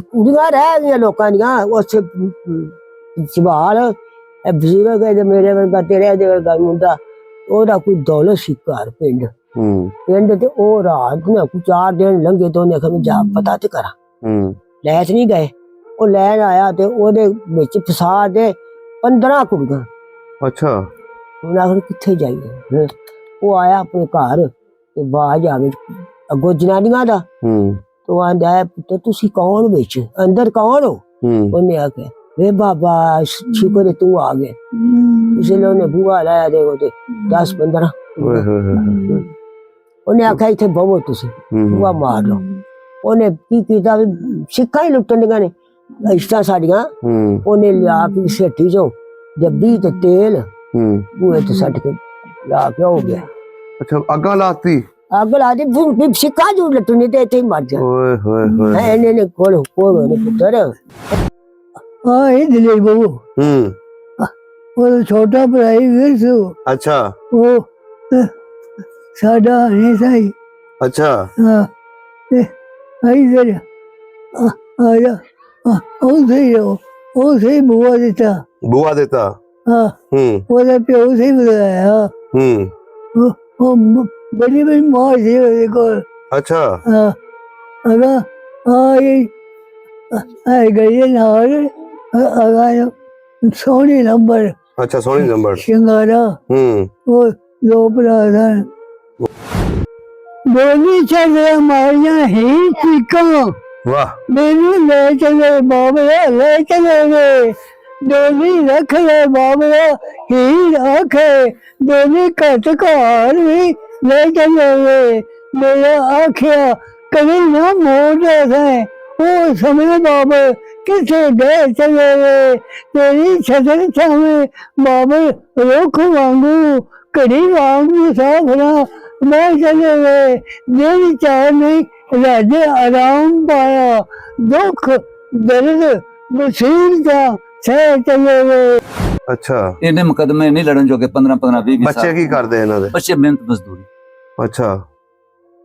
ਕੁੜੀਆਂ ਰਹਿ ਗਈਆਂ ਲੋਕਾਂ ਦੀਆਂ ਉਸ ਸਵਾਲ ਬਜ਼ੁਰਗ ਹੈ ਮੇਰੇ ਵਰਗਾ ਤੇਰੇ ਦੇ ਵਰਗਾ ਮੁੰਡਾ ਉਹਦਾ ਕੋਈ ਦੌਲਤ ਸੀ ਘਰ ਪਿੰਡ ਪਿੰਡ ਤੇ ਉਹ ਰਾਤ ਨੂੰ 4 ਦਿਨ ਲੰਘੇ ਤੋਂ ਉਹਨੇ ਕਿਹਾ ਜਾ ਪਤਾ ਤੇ ਕਰਾਂ ਲੈ ਨਹੀਂ ਗਏ ਉਹ ਲੈਣ ਆਇਆ ਤੇ ਉਹਦੇ ਵਿੱਚ ਫਸਾ ਦੇ 15 ਕੁੜੀਆਂ ਅੱਛਾ ਉਹਨਾਂ ਆਖਰ ਕਿੱਥੇ ਜਾਈਏ ਉਹ ਆਇਆ ਆਪਣੇ ਘਰ ਤੇ ਬਾਜ ਆ ਗਈ ਅੱਗੋਂ ਜਨਾਨੀਆਂ ਦਾ ਤੋ ਆਂਦਾ ਪੁੱਤ ਤੁਸੀਂ ਕੌਣ ਵਿੱਚ ਅੰਦਰ ਕੌਣ ਹੋ ਉਹਨੇ ਆਖਿਆ ਵੇ ਬਾਬਾ ਸ਼ੁਕਰ ਤੂੰ ਆ ਗਿਆ ਇਸੇ ਲਈ ਉਹਨੇ ਬੂਹਾ ਲਾਇਆ ਦੇਖੋ ਤੇ 10-15 ਉਹਨੇ ਆਖਿਆ ਇੱਥੇ ਬਵੋ ਤੁਸੀਂ ਬੂਹਾ ਮਾਰ ਲਓ ਉਹਨੇ ਕੀ ਕੀਤਾ ਸਿੱਖਾਂ ਹੀ ਲੁੱਟਣੀਆਂ ਨੇ ਇਸ਼ਟਾਂ ਸਾਡੀਆਂ ਉਹਨੇ ਲਿਆ ਕੇ ਸੇਠੀ ਚੋਂ ਜੱਬੀ ਤੇ ਤੇਲ ਬੂਹੇ ਤੇ ਸੱਟ ਕੇ ਲਾ ਕੇ ਹੋ ਗਿਆ ਅੱਛਾ ਅੱਗਾ ਲਾਤੀ ਅੱਗ ਲਾ ਦੀ ਸਿੱਖਾਂ ਜੂ ਲੁੱਟਣੀ ਤੇ ਇੱਥੇ ਹੀ ਮਰ ਜਾ ਓਏ ਹੋਏ ਹੋਏ ਇਹਨੇ ਕੋਲ ਨੇ ਪੁੱਤਰ ਹਾਂ ਇਹ ਦਿਲੇ ਬਹੂ ਉਹ ਛੋਟਾ ਭਰਾਈ ਵੀਰ ਸੀ ਅੱਛਾ ਉਹ ਸਾਡਾ ਨਹੀਂ ਸਹੀ ਅੱਛਾ ਹਾਂ ਆਈ ਜਰਾ ਆ ਜਾ ਉਹ ਸਹੀ ਬੂਆ ਦਿੱਤਾ ਹਾਂ ਉਹਦਾ ਪਿਓ ਸਹੀ ਬੁਲਾਇਆ ਉਹ ਬੜੀ ਮਾਂ ਸੀ ਉਹਦੇ ਕੋਲ ਅੱਛਾ ਹਾਂ ਅਗਾ ਆਏ ਗਈ ਨਾਲ ਅਗਾ ਸੋਹਣੀ ਨੰਬਰ ਅੱਛਾ ਸੋਹਣੀ ਨੰਬਰ ਸ਼ਿੰਗਾਰਾ ਉਹ ਦੋ ਭਰਾ ਸਨ ਬੋਲੀ ਚੱਲੇ ਮਾਰੀਆਂ ਹੀ ਚੀਕਾਂ ਵਾਹ ਮੈਨੂੰ ਲੈ ਚਲੇ ਬਾਬੇ ਲੈ ਚਲੇ ਡੋਲੀ ਰੱਖ ਲੈ ਬਾਬੇ ਹੀ ਆਖੇ ਡੋਲੀ ਘਟ ਘਰ ਵੀ ਲੈ ਚਲੇ ਮੇਰਾ ਆਖਿਆ ਕਦੇ ਨਾ ਮੋੜਦਾ ਹੈ ਉਹ ਸਮੇਂ ਬਾਬੇ ਕਿਥੇ ਗਏ ਚਲੇ ਤੇਰੀ ਛਤਰ ਛਾਵੇਂ ਬਾਬੇ ਰੁੱਖ ਵਾਂਗੂ ਘੜੀ ਵਾਂਗੂ ਸਾਫਰਾ ਮੈਂ ਚਲੇ ਜਿਹੜੀ ਚਾਹ ਨਹੀਂ ਰਾਜੇ ਆਰਾਮ ਪਾਇਆ ਦੁੱਖ ਦਰਦ ਮੁਸੀਬਤਾਂ ਸਹਿ ਚਲੇ ਅੱਛਾ ਇਹਨੇ ਮੁਕਦਮੇ ਨਹੀਂ ਲੜਨ ਜੋਗੇ 15 20 ਬੱਚੇ ਕੀ ਕਰਦੇ ਇਹਨਾਂ ਦੇ ਬੱਚੇ ਮਿਹਨਤ ਮਜ਼ਦੂਰੀ ਅੱਛਾ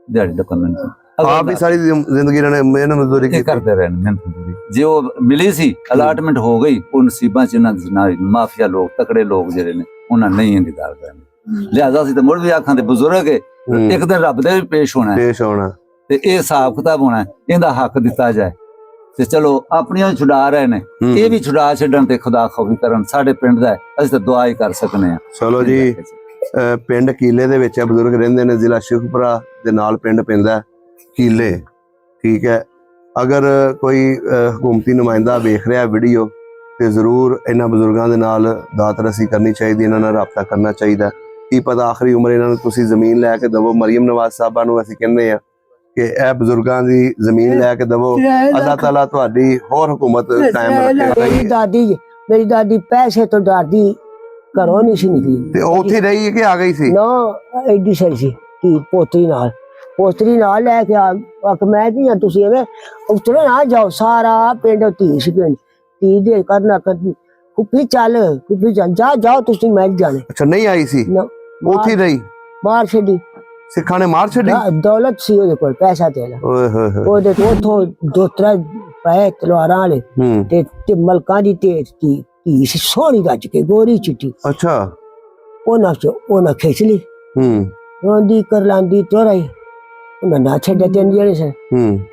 ਦਿਹਾੜੀ ਦਾ ਕੰਮ ਆਪ ਵੀ ਸਾਰੀ ਜ਼ਿੰਦਗੀ ਇਹਨਾਂ ਨੇ ਮਿਹਨਤ ਮਜ਼ਦੂਰੀ ਕੀਤੀ ਕਰਦੇ ਰਹੇ ਮਿਹਨਤ ਮਜ਼ਦੂਰੀ ਜੇ ਉਹ ਮਿਲੀ ਸੀ ਅਲਾਟਮੈਂਟ ਹੋ ਗਈ ਉਹ ਨਸੀਬਾਂ ਚ ਇਹਨਾਂ ਦੇ ਮਾਫੀਆ ਲੋਕ ਤਕੜੇ ਲੋਕ ਜਿਹੜੇ ਨੇ ਉਹਨਾਂ ਨਹੀਂ ਇੰਤਜ਼ਾਰ ਕਰਨੇ ਲਿਹਾਜ਼ਾ ਸੀ ਤੇ ਮੁੜ ਵੀ ਆਖਾਂ ਦੇ ਬਜ਼ੁਰਗ ਇੱਕ ਦਿਨ ਰੱਬ ਦੇ ਵੀ ਪੇਸ਼ ਹੋਣਾ ਤੇ ਇਹ ਹਿਸਾਬ ਕਿਤਾਬ ਹੋਣਾ ਇਹਦਾ ਹੱਕ ਦਿੱਤਾ ਜਾਏ ਤੇ ਚਲੋ ਆਪਣੀਆਂ ਛੁਡਾ ਰਹੇ ਨੇ ਇਹ ਵੀ ਛੁਡਾ ਛੱਡਣ ਤੇ ਖੁਦਾ ਖੌਫੀ ਕਰਨ ਸਾਡੇ ਪਿੰਡ ਦਾ ਅਸੀਂ ਤਾਂ ਦੁਆ ਹੀ ਕਰ ਸਕਨੇ ਆ ਚਲੋ ਜੀ ਪਿੰਡ ਕੀਲੇ ਦੇ ਵਿੱਚ ਬਜ਼ੁਰਗ ਰਹਿੰਦੇ ਨੇ ਜ਼ਿਲ੍ਹਾ ਸ਼ਿਖਪੁਰਾ ਦੇ ਨਾਲ ਪਿੰਡ ਪੈਂਦਾ ਕੀਲੇ ਠੀਕ ਹੈ ਅਗਰ ਕੋਈ ਹਕੂਮਤੀ ਨੁਮਾਇੰਦਾ ਵੇਖ ਰਿਹਾ ਵੀਡੀਓ ਤੇ ਜ਼ਰੂਰ ਇਹਨਾਂ ਬਜ਼ੁਰਗਾਂ ਦੇ ਨਾਲ ਦਾਤਰਸੀ ਕਰਨੀ ਚਾਹੀਦੀ ਇਹਨਾਂ ਨਾਲ ਰਾਬਤਾ ਕਰਨਾ ਚਾਹੀਦਾ ਕੀ ਪਤਾ ਆਖਰੀ ਉਮਰ ਇਹਨਾਂ ਨੂੰ ਤੁਸੀਂ ਜ਼ਮੀਨ ਲੈ ਕੇ ਦਵੋ ਮਰੀਮ ਨਵਾਜ਼ ਸਾਹਿਬਾਂ ਨੂੰ ਅਸੀਂ ਕਹਿੰਦੇ ਆ ਕਿ ਇਹ ਬਜ਼ੁਰਗਾਂ ਦੀ ਜ਼ਮੀਨ ਲੈ ਕੇ ਦਵੋ ਅੱਲਾਹ ਤਾਲਾ ਤੁਹਾਡੀ ਹੋਰ ਹਕੂਮਤ ਕਾਇਮ ਰੱਖੇ ਮੇਰੀ ਦਾਦੀ ਪੈਸੇ ਤੋਂ ਡਰਦੀ ਘਰੋਂ ਨਹੀਂ ਸੀ ਨਿਕਲੀ ਤੇ ਉੱਥੇ ਰਹੀ ਕਿ ਆ ਗਈ ਸੀ ਨਾ ਐਡੀ ਸਹੀ ਸੀ ਕਿ ਪੋਤਰੀ ਨਾਲ ਲੈ ਕੇ ਆ ਮੈਂ ਕੀ ਤੁਸੀਂ ਐਵੇਂ ਉਤਰੇ ਨਾ ਜਾਓ ਸਾਰਾ ਪਿੰਡ ਧੀ ਸੀ ਪਿੰਡ ਧੀ ਦੇ ਕਰਨਾ ਕਰਦੀ ਕੁੱਪੀ ਚੱਲ ਜਾਓ ਤੁਸੀਂ ਮੈਂ ਜਾਣੇ ਅੱਛਾ ਨਹੀਂ ਆਈ ਸੀ ਉੱਥੇ ਰਹੀ ਮਾਰ ਛੱਡੀ ਸਿੱਖਾਂ ਨੇ ਮਾਰ ਛੱਡੀ ਦੌਲਤ ਸੀ ਉਹਦੇ ਕੋਲ ਪੈਸਾ ਤੇਲਾ ਓਏ ਹੋਏ ਹੋਏ ਉਹਦੇ ਤੋਂ ਉੱਥੋਂ 2-3 ਪਏ ਤਲਵਾਰਾਂ ਵਾਲੇ ਤੇ ਮਲਕਾਂ ਦੀ ਧੀ ਸੋਹਣੀ ਰੱਜ ਕੇ ਗੋਰੀ ਚਿੱਟੀ ਅੱਛਾ ਉਹਨਾਂ ਖਿੱਚ ਲਈ ਰੋਂਦੀ ਕਰ ਲਾਂਦੀ ਤੋਰਾਈ ਉਹਨਾਂ ਨਾ ਛੱਡੇ 3 ਜਣੇ ਸਨ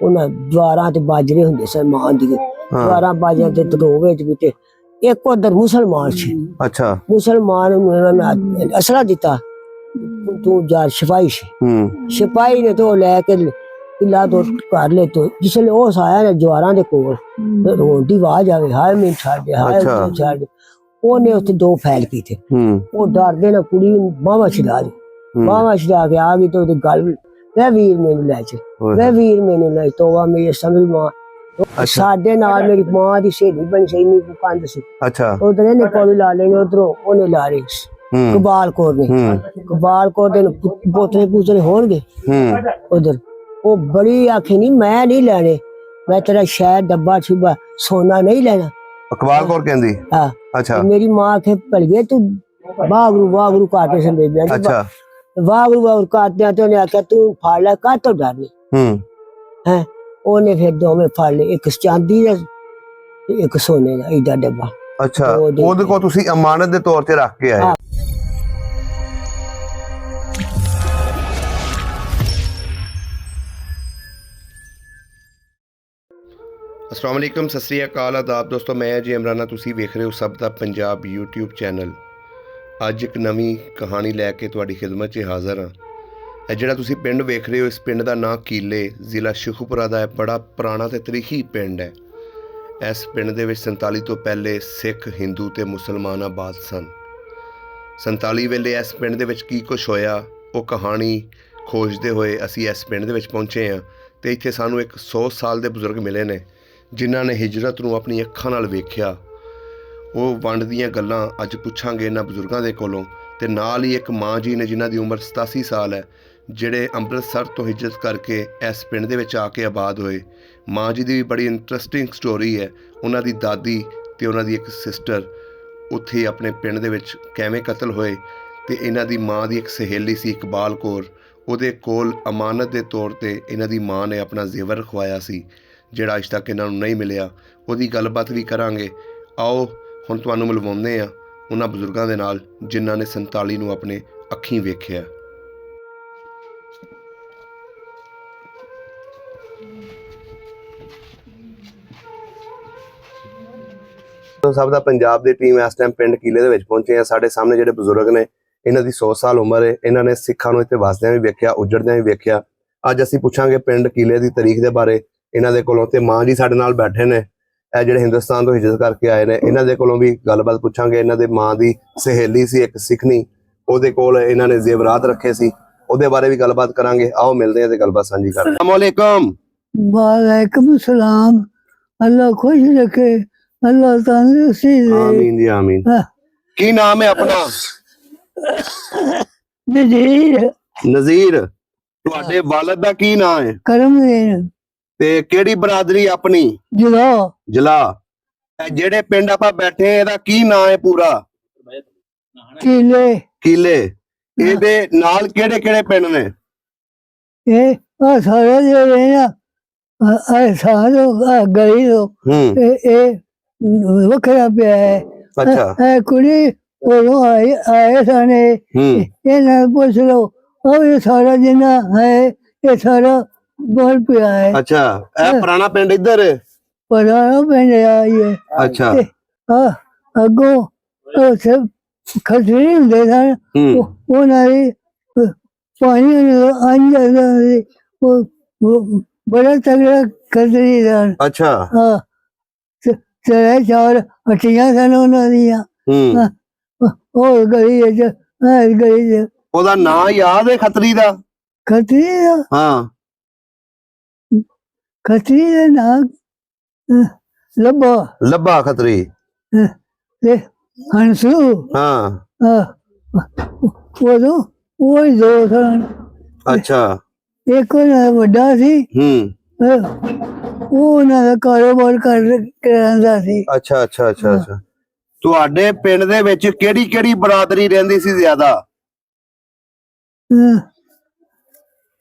ਉਹਨਾਂ ਜਵਾਰਾਂ ਤੇ ਬਾਜਰੇ ਹੁੰਦੇ ਸਨ ਮਾਂ ਦੀ ਜਵਾਰਾਂ ਬਾਜਰੇ ਤੇ ਧਰੋਵੇ ਚ ਵੀ ਤੇ ਇੱਕ ਉਧਰ ਮੁਸਲਮਾਨ ਸੀ ਅੱਛਾ ਮੁਸਲਮਾਨ ਨੂੰ ਅਸਲਾ ਦਿੱਤਾ ਤੂੰ ਜਾ ਸਿਪਾਹੀ ਨੇ तो लेके किला तो कर ले तो जिसले ओस आया ना जवारां दे कोल रोटी आवाज आवे हाय मैं छाड़ दे ओने उत्ते 2 फैल की थे ओ डर दे ना कुड़ी बावा छिड़ा के आ गई तो गल वे वीर मैनू ले चल तोवा मेरी समझ मां साडे नाल मेरी मां दी सहेली बनी सही नहीं कंध सी अच्छा उधर ने कोली ला लेने उधरों ओने ला रही कबाल कौर दे पोतरे होणगे उधर वो बड़ी आखी नहीं मैं नहीं लेने मैं तेरा शायद डब्बा छुबा सोना नहीं लेना कबाल कौर कहंदी हां अच्छा मेरी मां के भलगे तू वागरू काटे से बेबी अच्छा वागरू काटदे तो ने आख्या तू फाड़ ले का तो डरनी हैं ਉਹਨੇ ਫਿਰ ਦੋਵੇਂ ਫੜ ਲਏ, ਇੱਕ ਚਾਂਦੀ ਦਾ ਤੇ ਇੱਕ ਸੋਨੇ ਦਾ ਏਡਾ ਡੱਬਾ। ਅੱਛਾ, ਉਹ ਦੇ ਉਹਦੇ ਕੋਲ ਤੁਸੀਂ ਅਮਾਨਤ ਦੇ ਤੌਰ ਤੇ ਰੱਖ ਕੇ ਆਏ। ਹਾਂ। अस्सलाम वालेकुम, सत श्री अकाल, आदाब दोस्तों। मैं जी इमराना, ਤੁਸੀਂ ਵੇਖ ਰਹੇ ਹੋ ਸਭ ਦਾ ਪੰਜਾਬ YouTube ਚੈਨਲ। ਅੱਜ ਇੱਕ ਨਵੀਂ ਕਹਾਣੀ ਲੈ ਕੇ ਤੁਹਾਡੀ ਖਿਦਮਤ 'ਚ ਹਾਜ਼ਰ ਹਾਂ। ਇਹ ਜਿਹੜਾ ਤੁਸੀਂ ਪਿੰਡ ਵੇਖ ਰਹੇ ਹੋ, ਇਸ ਪਿੰਡ ਦਾ ਨਾਂ ਕੀਲੇ, ਜ਼ਿਲ੍ਹਾ ਸ਼ੇਖੂਪੁਰਾ ਦਾ ਹੈ। ਬੜਾ ਪੁਰਾਣਾ ਤੇ ਤਾਰੀਖੀ ਪਿੰਡ ਹੈ। ਇਸ ਪਿੰਡ ਦੇ ਵਿੱਚ 47 ਤੋਂ ਪਹਿਲੇ ਸਿੱਖ, ਹਿੰਦੂ ਤੇ ਮੁਸਲਮਾਨ ਆਬਾਦ ਸਨ। 47 ਵੇਲੇ ਇਸ ਪਿੰਡ ਦੇ ਵਿੱਚ ਕੀ ਕੁਛ ਹੋਇਆ, ਉਹ ਕਹਾਣੀ ਖੋਜਦੇ ਹੋਏ ਅਸੀਂ ਇਸ ਪਿੰਡ ਦੇ ਵਿੱਚ ਪਹੁੰਚੇ ਹਾਂ। ਤੇ ਇੱਥੇ ਸਾਨੂੰ ਇੱਕ 100 ਸਾਲ ਦੇ ਬਜ਼ੁਰਗ ਮਿਲੇ ਨੇ, ਜਿਨ੍ਹਾਂ ਨੇ ਹਿਜਰਤ ਨੂੰ ਆਪਣੀ ਅੱਖਾਂ ਨਾਲ ਵੇਖਿਆ। ਉਹ ਵੰਡ ਦੀਆਂ ਗੱਲਾਂ ਅੱਜ ਪੁੱਛਾਂਗੇ ਇਹਨਾਂ ਬਜ਼ੁਰਗਾਂ ਦੇ ਕੋਲੋਂ। ਤੇ ਨਾਲ ਹੀ ਇੱਕ ਮਾਂ ਜੀ ਨੇ, ਜਿਨ੍ਹਾਂ ਦੀ ਉਮਰ 87 ਸਾਲ ਹੈ, ਜਿਹੜੇ ਅੰਮ੍ਰਿਤਸਰ ਤੋਂ ਹਿਜਰਤ ਕਰਕੇ ਇਸ ਪਿੰਡ ਦੇ ਵਿੱਚ ਆ ਕੇ ਆਬਾਦ ਹੋਏ। ਮਾਂ ਜੀ ਦੀ ਵੀ ਬੜੀ ਇੰਟਰਸਟਿੰਗ ਸਟੋਰੀ ਹੈ। ਉਹਨਾਂ ਦੀ ਦਾਦੀ ਤੇ ਉਹਨਾਂ ਦੀ ਇੱਕ ਸਿਸਟਰ ਉੱਥੇ ਆਪਣੇ ਪਿੰਡ ਦੇ ਵਿੱਚ ਕਿਵੇਂ ਕਤਲ ਹੋਏ। ਤੇ ਇਹਨਾਂ ਦੀ ਮਾਂ ਦੀ ਇੱਕ ਸਹੇਲੀ ਸੀ ਇਕਬਾਲ ਕੌਰ, ਉਹਦੇ ਕੋਲ ਅਮਾਨਤ ਦੇ ਤੌਰ ਤੇ ਇਹਨਾਂ ਦੀ ਮਾਂ ਨੇ ਆਪਣਾ ਜ਼ੇਵਰ ਰਖਵਾਇਆ ਸੀ, ਜਿਹੜਾ ਅੱਜ ਤੱਕ ਇਹਨਾਂ ਨੂੰ ਨਹੀਂ ਮਿਲਿਆ। ਉਹਦੀ ਗੱਲਬਾਤ ਵੀ ਕਰਾਂਗੇ। ਆਓ ਹੁਣ ਤੁਹਾਨੂੰ ਮਿਲਵਾਉਂਦੇ ਹਾਂ ਉਹਨਾਂ ਬਜ਼ੁਰਗਾਂ ਦੇ ਨਾਲ, ਜਿਨ੍ਹਾਂ ਨੇ 47 ਨੂੰ ਆਪਣੇ ਅੱਖੀਂ ਵੇਖਿਆ। ਸਭ ਦਾ ਪੰਜਾਬ ਦੀ ਟੀਮ ਇਸ ਟਾਈਮ ਪਿੰਡ ਕੀਲੇ ਦੇ ਵਿੱਚ ਪਹੁੰਚੇ ਆ। ਸਾਡੇ ਸਾਹਮਣੇ ਜਿਹੜੇ ਬਜ਼ੁਰਗ ਨੇ, ਇਹਨਾਂ ਦੀ 100 ਸਾਲ ਉਮਰ ਹੈ। ਇਹਨਾਂ ਨੇ ਸਿੱਖਾਂ ਨੂੰ ਇੱਥੇ ਵਸਦਿਆਂ ਵੀ ਵੇਖਿਆ, ਉਜੜਦਿਆਂ ਵੀ ਵੇਖਿਆ। ਅੱਜ ਅਸੀਂ ਪੁੱਛਾਂਗੇ ਪਿੰਡ ਕੀਲੇ ਦੀ ਤਾਰੀਖ ਦੇ ਬਾਰੇ ਇਹਨਾਂ ਦੇ ਕੋਲੋਂ। ਤੇ ਮਾਂ ਜੀ ਸਾਡੇ ਨਾਲ ਬੈਠੇ ਨੇ, ਇਹ ਜਿਹੜੇ ਹਿੰਦੁਸਤਾਨ ਤੋਂ ਹਿਜਰਤ ਕਰਕੇ ਆਏ ਨੇ। ਇਹਨਾਂ ਦੇ ਕੋਲੋਂ ਵੀ ਗੱਲਬਾਤ ਪੁੱਛਾਂਗੇ। ਇਹਨਾਂ ਦੇ ਮਾਂ ਦੀ ਸਹੇਲੀ ਸੀ ਇੱਕ ਸਿੱਖਣੀ, ਉਹਦੇ ਕੋਲ ਇਹਨਾਂ ਨੇ ਜ਼ੇਵਰਾਤ ਰੱਖੇ ਸੀ, ਉਹਦੇ ਬਾਰੇ ਵੀ ਗੱਲਬਾਤ ਕਰਾਂਗੇ। ਆਓ ਮਿਲਦੇ ਹਾਂ ਤੇ ਗੱਲਬਾਤ ਸਾਂਝੀ ਕਰਦੇ ਹਾਂ। अस्सलाम वालेकुम। वालेकुम सलाम। अल्लाह खुश रखे, अल्लाह तंदुरुस्ती दे। आमीन जी आमीन। हाँ। की नाम है अपना? नज़ीर नज़ीर। ਤੁਹਾਡੇ ਵਾਲਦ ਦਾ ਕੀ ਨਾਮ ਹੈ? करमदीन ਤੇ ਕਿਹੜੀ ਬਰਾਦਰੀ ਆਪਣੀ? जुदा ਜਲਾ। ਇਹ ਜਿਹੜੇ ਪਿੰਡ ਆਪਾਂ ਬੈਠੇ ਆ, ਇਹਦਾ ਕੀ ਨਾਮ ਹੈ ਪੂਰਾ? किले। ਕੀਲੇ। ਇਹਦੇ ਨਾਲ ਕਿਹੜੇ ਕਿਹੜੇ ਪਿੰਡ ਨੇ? ये सारे जो है ना, सारे गली दो ये वखरा पे है। अच्छा। कुड़ी वो आए साने ये ना पूछ लो, और ये सारा जिन्ना है ये सारा बोल पे है। अच्छा, ਇਹ ਪੁਰਾਣਾ ਪਿੰਡ ਇੱਧਰ ਹੈ। पुराना पिंड है ये। अच्छा। अगो सब खतरे होंदे सन, पानी वो बड़ा तगड़ा खतरी सन। अच्छा। हाँ, चले 4 हट्टियां सन उन्हां दियां। और गली गली ਉਹਦਾ ਨਾਂ ਯਾਦ ਹੈ ਖੱਤਰੀ ਦਾ? खतरी दा? ਹਾਂ। खतरी दा नाम लब्बा ਲੱਭਾ ਖੱਤਰੀ। ते हंसू। ਹਾਂ। वो तो वो ही 2 सन। ਅੱਛਾ। एक ਵੱਡਾ ਸੀ, ਉਹ ਉਹਨਾਂ ਦਾ ਕਾਰੋਬਾਰ ਕਰਾਂਦਾ ਸੀ। ਅੱਛਾ ਅੱਛਾ ਅੱਛਾ ਅੱਛਾ। ਤੁਹਾਡੇ ਪਿੰਡ ਦੇ ਵਿੱਚ ਕਿਹੜੀ ਕਿਹੜੀ ਬਰਾਦਰੀ ਰਹਿੰਦੀ ਸੀ ਜ਼ਿਆਦਾ?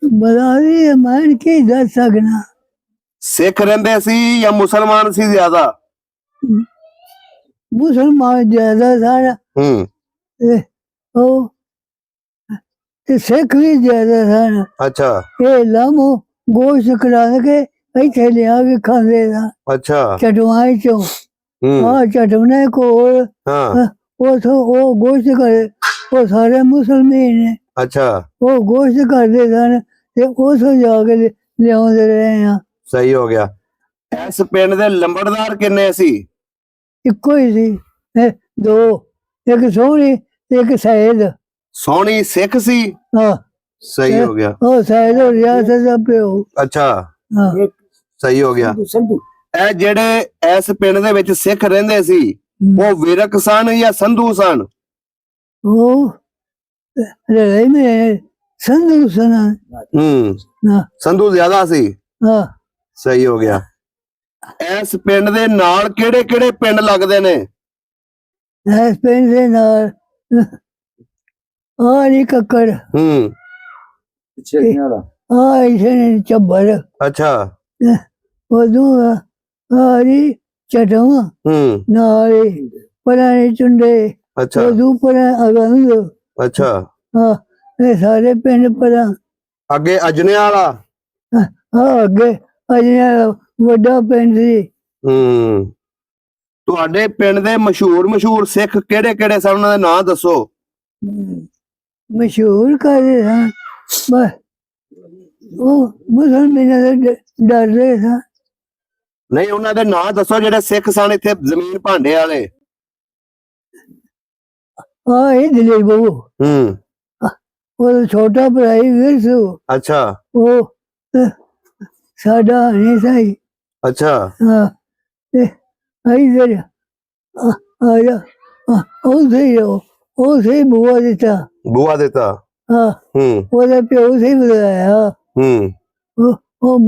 ਬਰਾਦਰੀ ਮੈਂ ਕੀ ਦੱਸ ਸਕਣਾ। ਸਿੱਖ ਰਹਿੰਦੇ ਸੀ ਜਾਂ ਮੁਸਲਮਾਨ ਸੀ ਜ਼ਿਆਦਾ? ਮੁਸਲਮਾਨ ਜ਼ਿਆਦਾ ਸਾਰਾ, ਉਹ ਤੇ ਸਿੱਖ ਵੀ ਜ਼ਿਆਦਾ ਸਨ। ਅੱਛਾ। ਇਹ ਲਾਮੋ ਗੋਸ਼ਤ ਕਰਾ ਕੇ ਇੱਥੇ ਲਿਆ ਕੇ ਖਾਂਦੇ ਸਨ। ਅੱਛਾ। ਚਟਵਾਈ ਚੋਂ ਚਟਵਨੇ ਕੋਲ ਉਹ ਗੋਸ਼ਤ करे, ਉਹ ਸਾਰੇ ਮੁਸਲਮਾਨ ਨੇ। ਅੱਛਾ। ਉਹ ਗੋਸ਼ਤ ਕਰਦੇ ਸਨ ਤੇ ਉਸੋਂ ਜਾ ਕੇ ਲਿਆਉਂਦੇ ਰਹੇ ਆ। ਸਹੀ ਹੋ ਗਿਆ। ਇਸ ਪਿੰਡ ਦੇ ਲੰਬੜਦਾਰ ਕਿੰਨੇ ਸੀ? ਇੱਕੋ ਹੀ ਸੀ, 2, ਇੱਕ ਸੋਹਣੀ ਤੇ ਇੱਕ ਸੈਦ। ਸੋਹਣੀ ਸਿੱਖ ਸੀ? ਹਾਂ। ਸਹੀ ਹੋ ਗਿਆ। ਉਹ ਸੈਦ ਹੋ ਰਿਆਸਤ ਦਾ ਪਿਓ। ਅੱਛਾ। ਹਾਂ। ਸਹੀ ਹੋ ਗਿਆ। ਇਹ ਜਿਹੜੇ ਇਸ ਪਿੰਡ ਦੇ ਵਿੱਚ ਸਿੱਖ ਰਹਿੰਦੇ ਸੀ, ਉਹ ਵਿਰਕ ਸਨ ਜਾਂ ਸੰਧੂ ਸਨ? ਉਹ ਰਹੇ ਨੇ ਸੰਧੂ ਸਨ। ਸੰਧੂ ਜ਼ਿਆਦਾ ਸੀ। ਹਾਂ। ਸਹੀ ਹੋ ਗਿਆ। ਇਸ ਪਿੰਡ ਦੇ ਨਾਲ ਕਿਹੜੇ ਕਿਹੜੇ ਪਿੰਡ ਲੱਗਦੇ ਨੇ? ਇਸ ਪਿੰਡ ਦੇ ਨਾਲ ਆਲੀ ਕੱਕੜ, ਪਿੱਛੇ ਨਹੀਂ ਆਲਾ ਇਸੇ ਚੱਬਰ, ਅੱਛਾ। ਉਦੋਂ ਆਰੀ ਚਟਵਾ ਨਾਲੇ ਪੁਰਾਣੇ ਚੁੰਡੇ ਅੱਛਾ ਉਦੋਂ ਪਰ ਅਗੰਦ ਅੱਛਾ ਇਹ ਸਾਰੇ ਪਿੰਡ ਪਰ ਅੱਗੇ ਅਜਨੇ ਵਾਲਾ ਅੱਗੇ ਅਜੇ ਵੱਡਾ ਪਿੰਡ ਸੀ। ਤੁਹਾਡੇ ਪਿੰਡ ਦੇ ਮਸ਼ਹੂਰ ਸਿੱਖ ਕਿਹੜੇ ਸਨ, ਉਹਨਾਂ ਦੇ ਨਾਂ ਦੱਸੋ। ਮਸ਼ਹੂਰ ਕਰਦੇ ਸਨ ਬਸ ਉਹ ਮੁਸਲਮਾਨਾਂ ਦੇ ਡਰਦੇ ਸਨ। ਨਹੀਂ, ਉਹਨਾਂ ਦੇ ਨਾਂ ਦੱਸੋ ਜਿਹੜੇ ਸਿੱਖ ਸਨ ਇੱਥੇ ਜ਼ਮੀਨ ਭਾਂਡੇ ਵਾਲੇ। ਇਹ ਦਲੀਪ ਬਾਬੂ ਉਹ ਛੋਟਾ ਭਰਾ ਹੀ ਵਿਰਸੂ। ਅੱਛਾ ਉਹ ਸਾਡਾ ਨਹੀਂ ਸਹੀ। ਅੱਛਾ ਆਈ ਜਰ ਆਇਆ ਉਹ ਸਹੀ ਬੁਆ ਦਿੱਤਾ ਉਹਦਾ ਪਿਓ ਸਹੀ ਬੁਲਾਇਆ। ਉਹ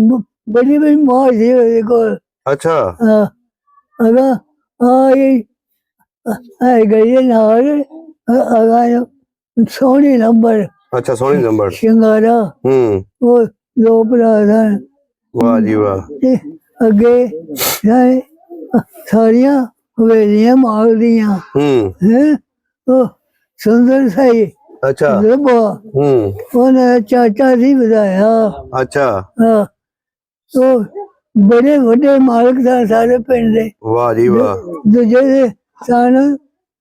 ਬੜੀ ਮਾਂ ਸੀ ਉਹਦੇ ਕੋਲ। ਅੱਛਾ ਅਗਾ ਆਈ ਗਈ ਨਾਲ ਅਗਾ ਸੋਹਣੀ ਨੰਬਰ। ਅੱਛਾ ਸੋਹਣੀ ਨੰਬਰ ਸ਼ਿੰਗਾਰਾ ਉਹ ਦੋ ਭਰਾ ਸਨ। ਵਾਹ ਜੀ ਵਾਹ। ਤੇ ਅੱਗੇ ਸਾਰੀਆਂ ਹਵੇਲੀਆਂ ਮਾਲਦੀਆਂ ਉਹ ਸੁੰਦਰ ਸਾਈ। ਅੱਛਾ ਉਹਨਾਂ ਚਾਚਾ ਸੀ ਵਧਾਇਆ। ਅੱਛਾ ਉਹ ਬੜੇ ਵੱਡੇ ਮਾਲਕ ਸਨ ਸਾਰੇ ਪਿੰਡ ਦੇ। ਵਾਹ ਜੀ ਵਾਹ। ਦੂਜੇ ਦੇ ਸਨ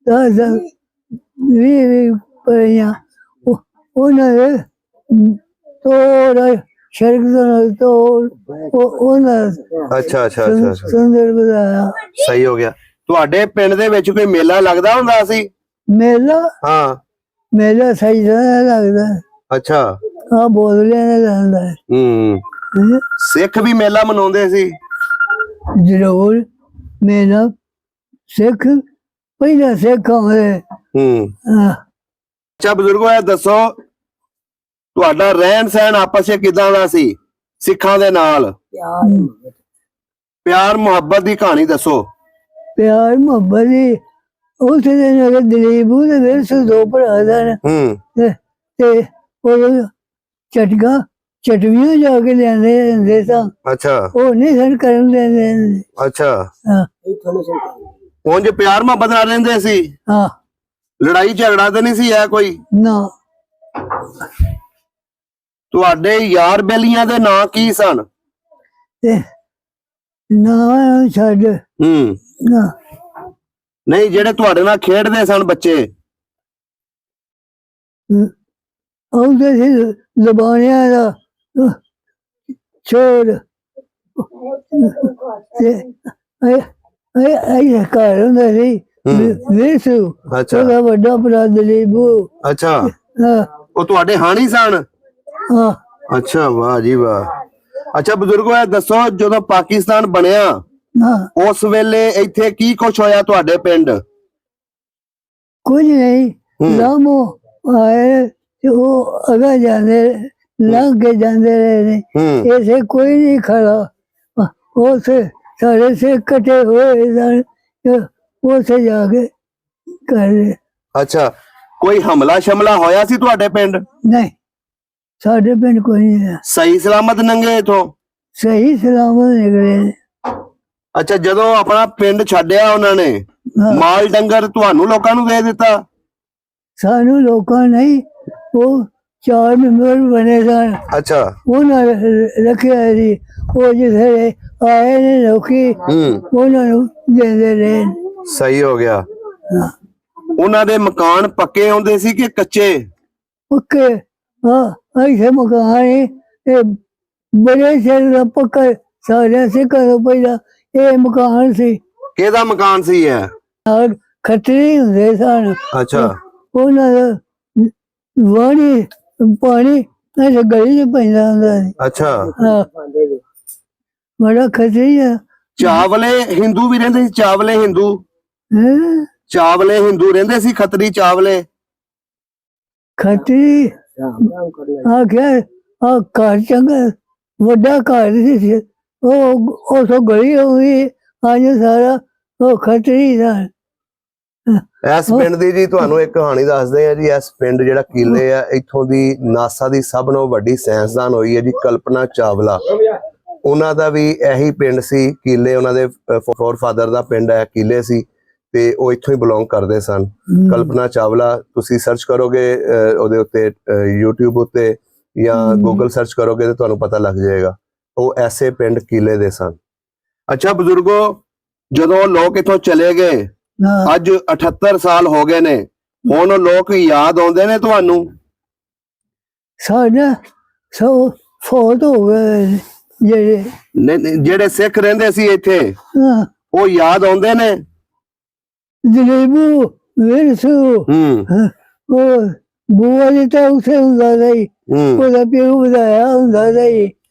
10-20 ਪਈਆਂ ਉਹਨਾਂ ਦੇ ਤੋੜ ਸ਼ਰਕ ਨਾਲ ਤੋੜ ਉਹਨਾਂ ਅੱਛਾ ਸੁੰਦਰ ਵਧਾਇਆ। ਸਹੀ ਹੋ ਗਿਆ। ਤੁਹਾਡੇ ਪਿੰਡ ਦੇ ਵਿੱਚ ਕੋਈ ਮੇਲਾ ਲੱਗਦਾ ਹੁੰਦਾ ਸੀ? ਮੇਲਾ ਮੇਲਾ ਸਹੀ ਲੱਗਦਾ। ਅੱਛਾ ਬੋਦਲਿਆਂ ਦਾ ਲੱਗਦਾ। ਸਿੱਖ ਵੀ ਮੇਲਾ ਮਨਾਉਂਦੇ ਸੀ? ਜ਼ਰੂਰ ਮੇਲਾ ਸਿੱਖ ਪਹਿਲਾਂ ਸਿੱਖ ਆਉਂਦੇ। ਅੱਛਾ ਬਜ਼ੁਰਗੋ ਇਹ ਦੱਸੋ ਤੁਹਾਡਾ ਰਹਿਣ ਸਹਿਣ ਆਪਸ ਵਿੱਚ ਕਿਦਾਂ ਦਾ ਸੀ ਸਿੱਖਾਂ ਦੇ ਨਾਲ? ਪਿਆਰ ਮੁਹੱਬਤ ਦੀ ਕਹਾਣੀ ਦੱਸੋ। ਪਿਆਰ ਮੁਹੱਬਤ ਦੀ ਉਸ ਦਿਨ ਦਲੀਪ ਦੇ ਵਿਰਸੂ ਦੋ ਭਰਾ ਸਨ ਤੇ ਉਹ ਚਟਵੀਆਂ ਜਾ ਕੇ ਲਿਆਂਦੇ ਹੁੰਦੇ ਸਨ। ਅੱਛਾ ਉਹ ਨਹੀਂ ਸਨ ਕਰਨ ਦਿੰਦੇ। ਅੱਛਾ ਉਂਝ ਪਿਆਰ ਮੁਹੱਬਤ ਨਾਲ ਰਹਿੰਦੇ ਸੀ? ਲੜਾਈ ਝਗੜਾ ਤਾਂ ਨਹੀਂ ਸੀ ਹੈ ਕੋਈ? ਨਾ। ਤੁਹਾਡੇ ਯਾਰ ਬੇਲੀਆਂ ਦੇ ਨਾਂ ਕੀ ਸਨ? ਨਾ ਛੱਡ। ਨਹੀਂ ਜਿਹੜੇ ਤੁਹਾਡੇ ਨਾਲ ਖੇਡਦੇ ਸਨ ਬੱਚੇ? ਆਉਂਦੇ ਸੀ ਜ਼ਬਾਨਿਆਂ ਦਾ ਛੋੜ ਇਹ ਘਰ ਹੁੰਦਾ ਸੀ ਵਿਰਸੂ। ਉਹਦਾ ਵੱਡਾ ਭਰਾ ਦਲੀਪ। ਅੱਛਾ ਉਹ ਤੁਹਾਡੇ ਹਾਣੀ ਸਨ? ਅੱਛਾ ਵਾਹ ਜੀ ਵਾਹ। ਅੱਛਾ ਬਜ਼ੁਰਗੋ ਇਹ ਦੱਸੋ ਜਦੋਂ ਪਾਕਿਸਤਾਨ ਬਣਿਆ ਉਸ ਵੇਲੇ ਇੱਥੇ ਕੀ ਕੁਛ ਹੋਇਆ ਤੁਹਾਡੇ ਪਿੰਡ? ਕੁਝ ਨਹੀਂ। ਲਾਮੋ ਆਏ ਤੇ ਉਹ ਅਗਾ ਜਾਂਦੇ ਲੰਘ ਕੇ ਜਾਂਦੇ ਰਹੇ ਨੇ। ਇਸੇ ਕੋਈ ਨਹੀਂ ਖੜਾ। ਉਸੇ ਸਾਰੇ ਸੇ ਕੱਟੇ ਹੋਏ ਸਨ ਉਸੇ ਜਾ ਕੇ ਕਰ। ਅੱਛਾ ਕੋਈ ਹਮਲਾ ਸ਼ਮਲਾ ਹੋਇਆ ਸੀ ਤੁਹਾਡੇ ਪਿੰਡ? ਨਹੀਂ ਸਾਡੇ ਪਿੰਡ ਕੋਈ ਨਹੀਂ। ਸਹੀ ਸਲਾਮਤ ਲੰਘੇ ਇਥੋਂ? ਸਹੀ ਸਲਾਮਤ ਨਿਕਲੇ। ਅੱਛਾ ਜਦੋਂ ਆਪਣਾ ਪਿੰਡ ਛੱਡਿਆ ਉਹਨਾਂ ਨੇ ਮਾਲ ਡੰਗਰ ਤੁਹਾਨੂੰ ਲੋਕਾਂ ਨੂੰ ਦੇ ਦਿੱਤਾ? ਸਾਨੂੰ ਲੋਕਾਂ ਨਹੀਂ ਉਹ 4 ਮੈਂਬਰ ਬਣੇ ਸਨ। ਅੱਛਾ ਉਹਨਾਂ ਰੱਖਿਆ ਸੀ। ਉਹ ਜਿਹੜੇ ਆਏ ਨੇ ਲੋਕੀ ਉਹਨਾਂ ਨੂੰ ਦਿੰਦੇ ਰਹੇ। ਸਹੀ ਹੋ ਗਿਆ। ਉਹਨਾਂ ਦੇ ਮਕਾਨ ਪੱਕੇ ਆਉਂਦੇ ਸੀ ਕਿ ਕੱਚੇ? ਪੱਕੇ। ऐसे मकान ये बड़े शहर का पक्का सारे से करो पहला ये मकान सी। केदा मकान सी है? खतरे हुंदे सन। अच्छा ਉਹਨਾਂ ਦਾ ਵਾਣੀ ਪਾਣੀ ऐसे गली च पैंदा हुंदा सी। अच्छा बड़ा खतरी है। ਚਾਵਲੇ ਹਿੰਦੂ ਵੀ ਰਹਿੰਦੇ ਸੀ? ਚਾਵਲੇ ਹਿੰਦੂ? ਚਾਵਲੇ ਹਿੰਦੂ ਰਹਿੰਦੇ ਸੀ ਖੱਤਰੀ ਚਾਵਲੇ? ਖੱਤਰੀ ਆਖਿਆ ਘਰ ਚੰਗਾ ਵੱਡਾ ਘਰ ਸੀ। ਉਹ ਸੋ ਗਲੀ ਹੋਈ ਅੱਜ ਸਾਰਾ ਉਹ ਖੱਤਰੀ ਦਾ। ਇਸ ਪਿੰਡ ਦੀ ਜੀ ਤੁਹਾਨੂੰ ਇੱਕ ਕਹਾਣੀ ਦੱਸਦੇ ਆ ਜੀ। ਇਸ ਪਿੰਡ ਜਿਹੜਾ ਕੀਲੇ ਆ ਇੱਥੋਂ ਦੀ ਨਾਸਾ ਦੀ ਸਭ ਤੋਂ ਵੱਡੀ ਸਾਇੰਸਦਾਨ ਹੋਈ ਹੈ ਜੀ ਕਲਪਨਾ ਚਾਵਲਾ। ਉਹਨਾਂ ਦਾ ਵੀ ਇਹੀ ਪਿੰਡ ਸੀ ਕੀਲੇ, ਉਹਨਾਂ ਦੇ ਫੋਰਫਾਦਰ ਦਾ ਪਿੰਡ ਹੈ ਕੀਲੇ ਸੀ ਤੇ ਉਹ ਇੱਥੋਂ ਹੀ ਬਿਲੋਂਗ ਕਰਦੇ ਸਨ। ਕਲਪਨਾ ਚਾਵਲਾ ਤੁਸੀਂ ਸਰਚ ਕਰੋਗੇ ਉਹਦੇ ਉੱਤੇ YouTube ਉੱਤੇ ਜਾਂ ਗੂਗਲ ਸਰਚ ਕਰੋਗੇ ਤੇ ਤੁਹਾਨੂੰ ਪਤਾ ਲੱਗ ਜਾਏਗਾ। ਉਹ ਐਸੇ ਪਿੰਡ ਕੀਲੇ ਦੇ ਸਨ। ਅੱਛਾ ਬਜ਼ੁਰਗੋ, ਜਦੋਂ ਲੋਕ ਇੱਥੋਂ ਚਲੇ ਗਏ, ਅੱਜ 78 ਸਾਲ ਹੋ ਗਏ ਨੇ, ਹੁਣ ਉਹ ਲੋਕ ਯਾਦ ਆਉਂਦੇ ਨੇ ਤੁਹਾਨੂੰ? ਸਾਡਾ ਸੋ ਫੋਟ ਹੋ ਗਏ ਜਿਹੜੇ ਜਿਹੜੇ ਸਿੱਖ ਰਹਿੰਦੇ ਸੀ ਇੱਥੇ, ਹਾਂ, ਉਹ ਯਾਦ ਆਉਂਦੇ ਨੇ? ਜਲੇਬੂ ਵਿਰਸੂ ਉਹ ਬੂਆ ਜੀ ਤਾਂ ਉੱਥੇ ਹੁੰਦਾ ਸੀ, ਉਹਦਾ ਪਿਓ ਵਧਾਇਆ ਹੁੰਦਾ ਸੀ,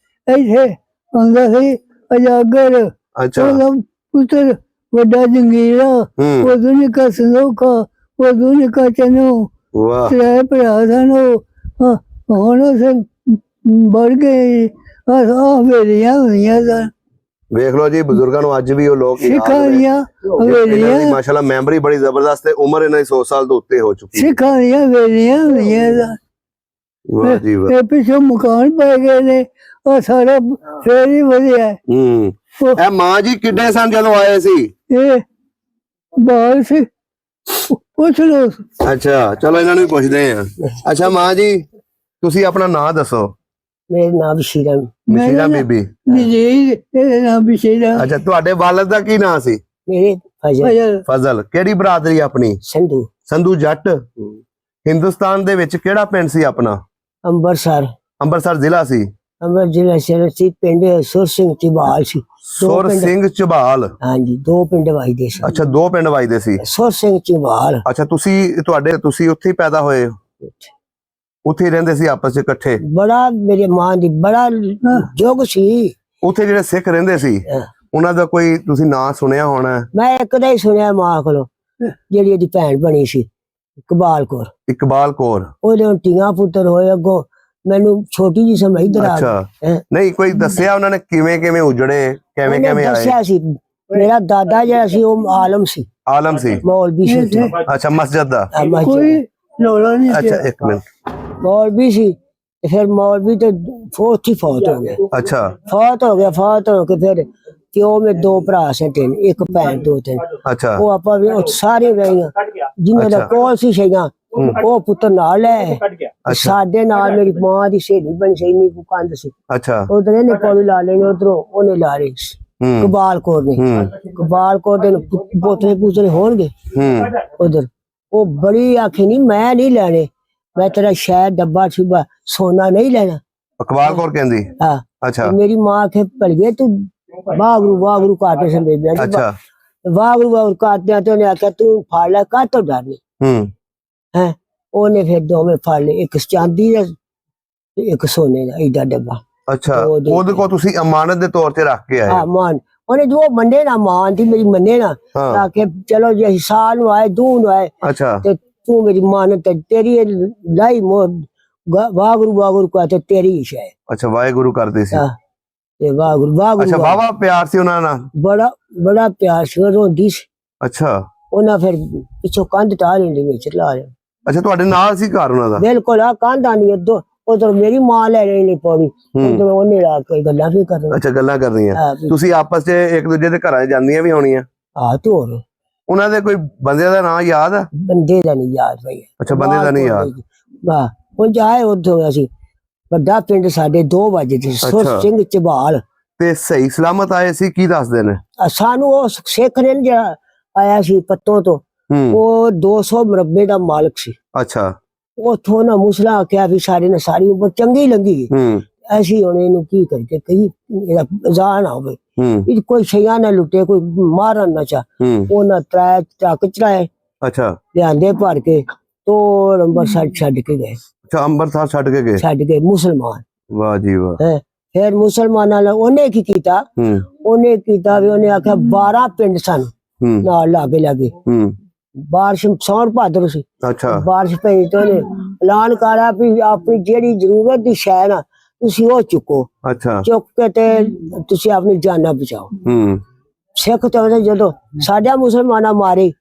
ਇੱਥੇ ਹੁੰਦਾ ਸੀ ਅਜਾਗਰ, ਅੱਛਾ ਉਹਦਾ ਪੁੱਤਰ ਵੱਡਾ ਜੰਗੀਰਾ, ਉਹ ਦੁਨੀਆ ਸੰਦੋਖਾ, ਉਹ ਦੁਨੀਆ ਚਨੂ, ਵਾਹ ਤੇਰੇ ਭਰਾ ਸਨ ਉਹ। ਹੁਣ ਉਹ ਬੜ ਗਏ, ਆਹ ਵੇਲੀਆਂ ਹੋਈਆਂ ਸਨ। ਵੇਖ ਲਓ ਜੀ, ਬਜ਼ੁਰਗਾਂ ਨੂੰ ਅੱਜ ਵੀ ਉਹ ਲੋਕ ਯਾਦ ਸਿੱਖਾਂ ਨੇ। ਦੀਆਂ ਇਹਨਾਂ ਦੀ ਵੇਲੀਆਂ, ਮਾਸ਼ਾਅੱਲਾ ਮੈਮਰੀ ਬੜੀ ਜ਼ਬਰਦਸਤ ਹੈ। ਉਮਰ ਇਹਨਾਂ ਦੀ 100 ਸਾਲ ਤੋਂ ਉੱਤੇ ਹੋ ਚੁੱਕੀ ਹੈ। ਸਿੱਖਾਂ ਦੀਆਂ ਵੇਲੀਆਂ ਹੋਈਆਂ ਸਨ। ਵਾਹ ਜੀ ਵਾਹ। ਇਹ ਪਿੱਛੋਂ ਮਕਾਨ ਪੈ ਗਏ ਨੇ, ਉਹ ਸਾਰਾ ਫੇਰ ਹੀ ਵਧੀਆ। ਇਹ ਮਾਂ ਜੀ ਕਿੱਡੇ ਸਨ ਜਦੋਂ ਆਏ ਸੀ? ਇਹ ਬਾਹਰ ਸੀ, ਪੁੱਛ ਲੋ। ਅੱਛਾ ਚਲੋ ਇਹਨਾਂ ਨੂੰ ਵੀ ਪੁੱਛਦੇ ਆ। ਅੱਛਾ ਮਾਂ ਜੀ, ਤੁਸੀਂ ਆਪਣਾ ਨਾਂ ਦੱਸੋ। ਮੇਰਾ ਨਾਮ ਸ਼ੀਰਾ ਮਸ਼ੀਰਾ ਬੀਬੀ। ਜੀ, ਇਹਦਾ ਨਾਮ ਸ਼ੀਰਾ। ਅੱਛਾ ਤੁਹਾਡੇ ਵਾਲਦ ਦਾ ਕੀ ਨਾਂ ਸੀ? ਮੇਰੇ ਫਜ਼ਲ ਫਜ਼ਲ। ਕਿਹੜੀ ਬਰਾਦਰੀ ਆਪਣੀ? ਸੰਧੂ। ਸੰਧੂ ਜੱਟ। ਹਿੰਦੁਸਤਾਨ ਦੇ ਵਿੱਚ ਕਿਹੜਾ ਪਿੰਡ ਸੀ ਆਪਣਾ? ਅੰਬਰਸਰ। ਅੰਮ੍ਰਿਤਸਰ ਜ਼ਿਲ੍ਹਾ ਸੀ। ਅੰਬਰ ਜ਼ਿਲ੍ਹਾ ਸ਼ਹਿਰ ਸੀ। ਪਿੰਡ ਸੁਰ ਸਿੰਘ ਚਬਾਲ ਸੀ। ਸੁਰ ਸਿੰਘ ਝਬਾਲ। ਹਾਂਜੀ, 2 ਪਿੰਡ ਵਜਦੇ ਸੀ। ਅੱਛਾ 2 ਪਿੰਡ ਵਜਦੇ ਸੀ। ਸੁਰ ਸਿੰਘ ਚਬਾਲ। ਅੱਛਾ ਤੁਸੀਂ ਉੱਥੇ ਹੀ ਪੈਦਾ ਹੋਏ ਹੋ? ਉੱਥੇ ਹੀ ਰਹਿੰਦੇ ਸੀ ਆਪਸ ਵਿੱਚ ਇਕੱਠੇ? ਬੜਾ ਮੇਰੇ ਮਾਂ ਦੀ ਬੜਾ ਜੋਗ ਸੀ। ਉੱਥੇ ਜਿਹੜੇ ਸਿੱਖ ਰਹਿੰਦੇ ਸੀ ਉਹਨਾਂ ਦਾ ਕੋਈ ਤੁਸੀਂ ਨਾਂ ਸੁਣਿਆ ਹੋਣਾ? ਮੈਂ ਇੱਕ ਦਾ ਹੀ ਸੁਣਿਆ ਮਾਂ ਕੋਲੋਂ, ਜਿਹੜੀ ਇਹਦੀ ਭੈਣ ਬਣੀ ਸੀ ਇਕਬਾਲ ਕੌਰ। ਇਕਬਾਲ ਕੌਰ। ਉਹਦੇ ਹੁਣ ਧੀਆਂ ਪੁੱਤਰ ਹੋਏ, ਅੱਗੋਂ ਮੈਨੂੰ ਛੋਟੀ ਜੀ ਸਮਝ ਇਧਰ ਆ ਗਈ। ਨਹੀਂ ਕੋਈ ਦੱਸਿਆ ਉਹਨਾਂ ਨੇ ਕਿਵੇਂ ਕਿਵੇਂ ਉਜੜੇ, ਕਿਵੇਂ ਕਿਵੇਂ ਆਏ? ਦੱਸਿਆ ਸੀ ਮੇਰਾ ਦਾਦਾ ਜਿਹੜਾ ਸੀ ਉਹ ਆਲਮ ਸੀ। ਆਲਮ ਸੀ, ਮੌਲਵੀ ਸੀ। ਅੱਛਾ ਮਸਜਿਦ ਦਾ। ਕੋਈ ਲੋੜਾ ਨਹੀਂ। ਅੱਛਾ ਇੱਕ ਮਿੰਟ। ਮੌਲਵੀ ਸੀ ਤੇ ਫਿਰ ਮੌਲਵੀ ਤੇ ਫੌਤ ਹੋ ਗਿਆ। ਅੱਛਾ ਫੌਤ ਹੋ ਕੇ ਫਿਰ ਕਿਉਂ ਮੇ 2 ਭਰਾ ਸੇ 3, ਇੱਕ ਭੈਣ 2 3। ਅੱਛਾ ਉਹ ਆਪਾਂ ਵੀ ਸਾਰੇ ਗਈਆਂ ਜਿਨ੍ਹਾਂ ਦਾ ਕੋਲ ਸੀ ਸ਼ਈਆਂ, ਉਹ ਪੁੱਤਰ ਨਾਲ ਲੈ। ਸਾਡੇ ਨਾਲ ਮੇਰੀ ਮਾਂ ਦੀ ਸਹੇਲੀ ਬਣੀ ਸੀ, ਨਹੀਂ ਕੋ ਕੰਧ ਸੀ। ਅੱਛਾ ਉਧਰ ਇਹਨੇ ਪੌੜੀ ਲਾ ਲੈਣੀ, ਉਧਰੋਂ ਉਹਨੇ ਲਾ ਲਈ ਕਬਾਲ ਕੌਰ ਨੇ। ਕਬਾਲ ਕੌਰ ਦੇ ਪੋਤਰੇ ਪੂਤਰੇ ਹੋਣਗੇ ਉਧਰ। ਉਹ ਬੜੀ ਆਖੀ ਨਹੀਂ ਮੈਂ ਨਹੀਂ ਲੈਣੇ, ਮੈਂ ਤੇਰਾ ਸ਼ਾਇਦ ਡੱਬਾ ਛੁਬਾ ਸੋਨਾ ਨਹੀਂ ਲੈਣਾ। ਇਕਬਾਲ ਕੌਰ ਕਹਿੰਦੀ? ਹਾਂ। ਅੱਛਾ ਮੇਰੀ ਮਾਂ ਆਖੇ ਭਲਗੇ ਤੂੰ ਵਾਗਰੂ ਕਾਟੇ ਸੰਦੇ ਬੇਬੇ। ਅੱਛਾ ਵਾਗਰੂ ਕਾਟਦਿਆਂ ਤੇ ਉਹਨੇ ਆਖਿਆ ਤੂੰ ਫੜ ਲੈ, ਕਾਹਤੋਂ ਡਰਨੀ ਹੈ। ਉਹਨੇ ਫਿਰ ਦੋਵੇਂ ਫੜ ਲਏ, ਇੱਕ ਚਾਂਦੀ ਦਾ ਤੇ ਇੱਕ ਸੋਨੇ ਦਾ ਏਡਾ ਡੱਬਾ। ਅੱਛਾ ਉਹਦੇ ਕੋਲ ਤੁਸੀਂ ਅਮਾਨਤ ਦੇ ਤੌਰ ਤੇ ਰੱਖ ਕੇ ਆਏ? ਹਾਂ ਮਾਨ। ਉਹਨੇ ਜੋ ਮੰਨੇ ਨਾ, ਮਾਨ ਦੀ ਮੇਰੀ ਮੰਨੇ ਨਾ, ਤਾਂ ਕਿ ਚਲੋ ਜੇ ਸਾਲ ਨੂੰ ਆਏ 2 ਨੂੰ ਆਏ। ਅੱਛਾ ਤੇ ਤੂੰ ਮੇਰੀ ਮਾਨ ਤੇ ਤੇਰੀ ਲਾਈ ਮੋਰ ਵਾਗਰੂ ਕਾ ਤੇ ਤੇਰੀ ਸ਼ੈ। ਅੱਛਾ ਵਾਹਿਗੁਰੂ ਕਰਦੇ ਸੀ ਤੇ ਵਾਗਰੂ। ਅੱਛਾ ਵਾਵਾ ਪਿਆਰ ਸੀ ਉਹਨਾਂ ਨਾਲ? ਬੜਾ ਪਿਆਰ ਸੀ, ਰੋਂਦੀ ਸੀ। ਅੱਛਾ ਉਹਨਾਂ ਫਿਰ ਪਿੱਛੋਂ ਕੰਧ ਢਾ ਲੈਂਦੀ ਵਿੱਚ ਲਾ ਲਿਆ। ਅੱਛਾ ਤੁਹਾਡੇ ਨਾਲ ਸੀ ਘਰ ਉਹਨਾਂ ਦਾ? ਬਿਲਕੁਲ ਆ ਕੰਧ ਆਣੀ ਉਧਰ ਮੇਰੀ ਮਾਂ ਲੈ ਰਹੀ ਨਹੀਂ ਪੌੜੀ, ਉਧਰ ਉਹਨੇ ਲਾ ਕੇ ਗੱਲਾਂ ਵੀ ਕਰਨੀਆਂ। ਅੱਛਾ ਗੱਲਾਂ ਕਰਨੀਆਂ। ਤੁਸੀਂ ਆਪਸ ਚ ਇੱਕ ਦੂਜੇ ਦੇ ਘਰਾਂ ਜਾਂਦੀਆਂ ਵੀ ਹੋਣੀਆਂ? ਹਾਂ ਤੇ ਹੋਰ ਉਹਨਾਂ ਦੇ ਕੋਈ ਬੰਦੇ ਦਾ ਨਾਂ ਯਾਦ ਆ? ਬੰਦੇ ਦਾ ਨਹੀਂ ਯਾਦ ਪਈ। ਅੱਛਾ ਬੰਦੇ ਦਾ ਨਹੀਂ ਯਾਦ। ਵਾਹ ਉਹ ਜਾਏ ਉੱਥੋਂ ਅਸੀਂ ਵੱਡਾ ਪਿੰਡ ਸਾਡੇ 2 ਵਜੇ ਸੀ। ਸੁਰ ਸਿੰਘ ਚਬਾਲ। ਤੇ ਸਹੀ ਸਲਾਮਤ ਆਏ ਸੀ ਕੀ ਦੱਸਦੇ ਨੇ? ਸਾਨੂੰ ਉਹ ਸਿੱਖ ਨੇ ਜਿਹੜਾ ਆਇਆ ਸੀ ਪੱਤੋਂ ਤੋਂ, ਉਹ 200 ਮਰਬੇ ਦਾ ਮਾਲਕ ਸੀ। ਅੱਛਾ ਉਥੋਂ ਨਾ ਮੁਸਲਾ ਆਖਿਆ ਵੀ ਸਾਰੇ ਨੇ ਸਾਰੀ ਉਮਰ ਚੰਗੀ ਲੰਗੀ। ਐਸੀ ਹੁਣ ਇਹਨੂੰ ਕੀ ਕਰਕੇ ਕਹੀ ਇਹਦਾ ਜ਼ਾਹ ਨਾ ਹੋਵੇ, ਇਹ ਕੋਈ ਸ਼ਈਆਂ ਨਾ ਲੁੱਟੇ, ਕੋਈ ਮਾਰਨ ਨਾ ਚਾ। ਉਹਨਾਂ ਟਰੱਕ ਚੜਾਏ। ਅੱਛਾ ਲਿਆਂਦੇ ਭਰ ਕੇ ਤੋੜ ਅੰਬਰਸਰ ਛੱਡ ਕੇ ਗਏ। ਅੱਛਾ ਅੰਬਰਸਰ ਛੱਡ ਕੇ ਗਏ? ਛੱਡ ਗਏ ਮੁਸਲਮਾਨ। ਵਾਹ ਜੀ ਵਾਹ। ਫਿਰ ਮੁਸਲਮਾਨਾਂ ਨਾਲ ਉਹਨੇ ਕੀ ਕੀਤਾ? ਉਹਨੇ ਕੀਤਾ ਵੀ ਉਹਨੇ ਆਖਿਆ 12 ਪਿੰਡ ਸਨ ਨਾਲ ਲਾਗੇ ਬਾਰਿਸ਼ ਸੌਣ ਭਾਦਰ ਸੀ। ਅੱਛਾ ਬਾਰਿਸ਼ ਪਈ ਤੇ ਉਹਨੇ ਐਲਾਨ ਕਰਾ ਵੀ ਆਪਣੀ ਜਿਹੜੀ ਜ਼ਰੂਰਤ ਦੀ ਸ਼ੈ ਨਾ ਤੁਸੀਂ ਉਹ ਚੁੱਕੋ। ਅੱਛਾ ਚੁੱਕ ਕੇ ਤੇ ਤੁਸੀਂ ਆਪਣੀ ਜਾਨਾਂ ਬਚਾਓ। ਸਿੱਖ ਤੇ ਜਦੋਂ ਸਾਡਾ ਮੁਸਲਮਾਨਾਂ ਮਾਰੇ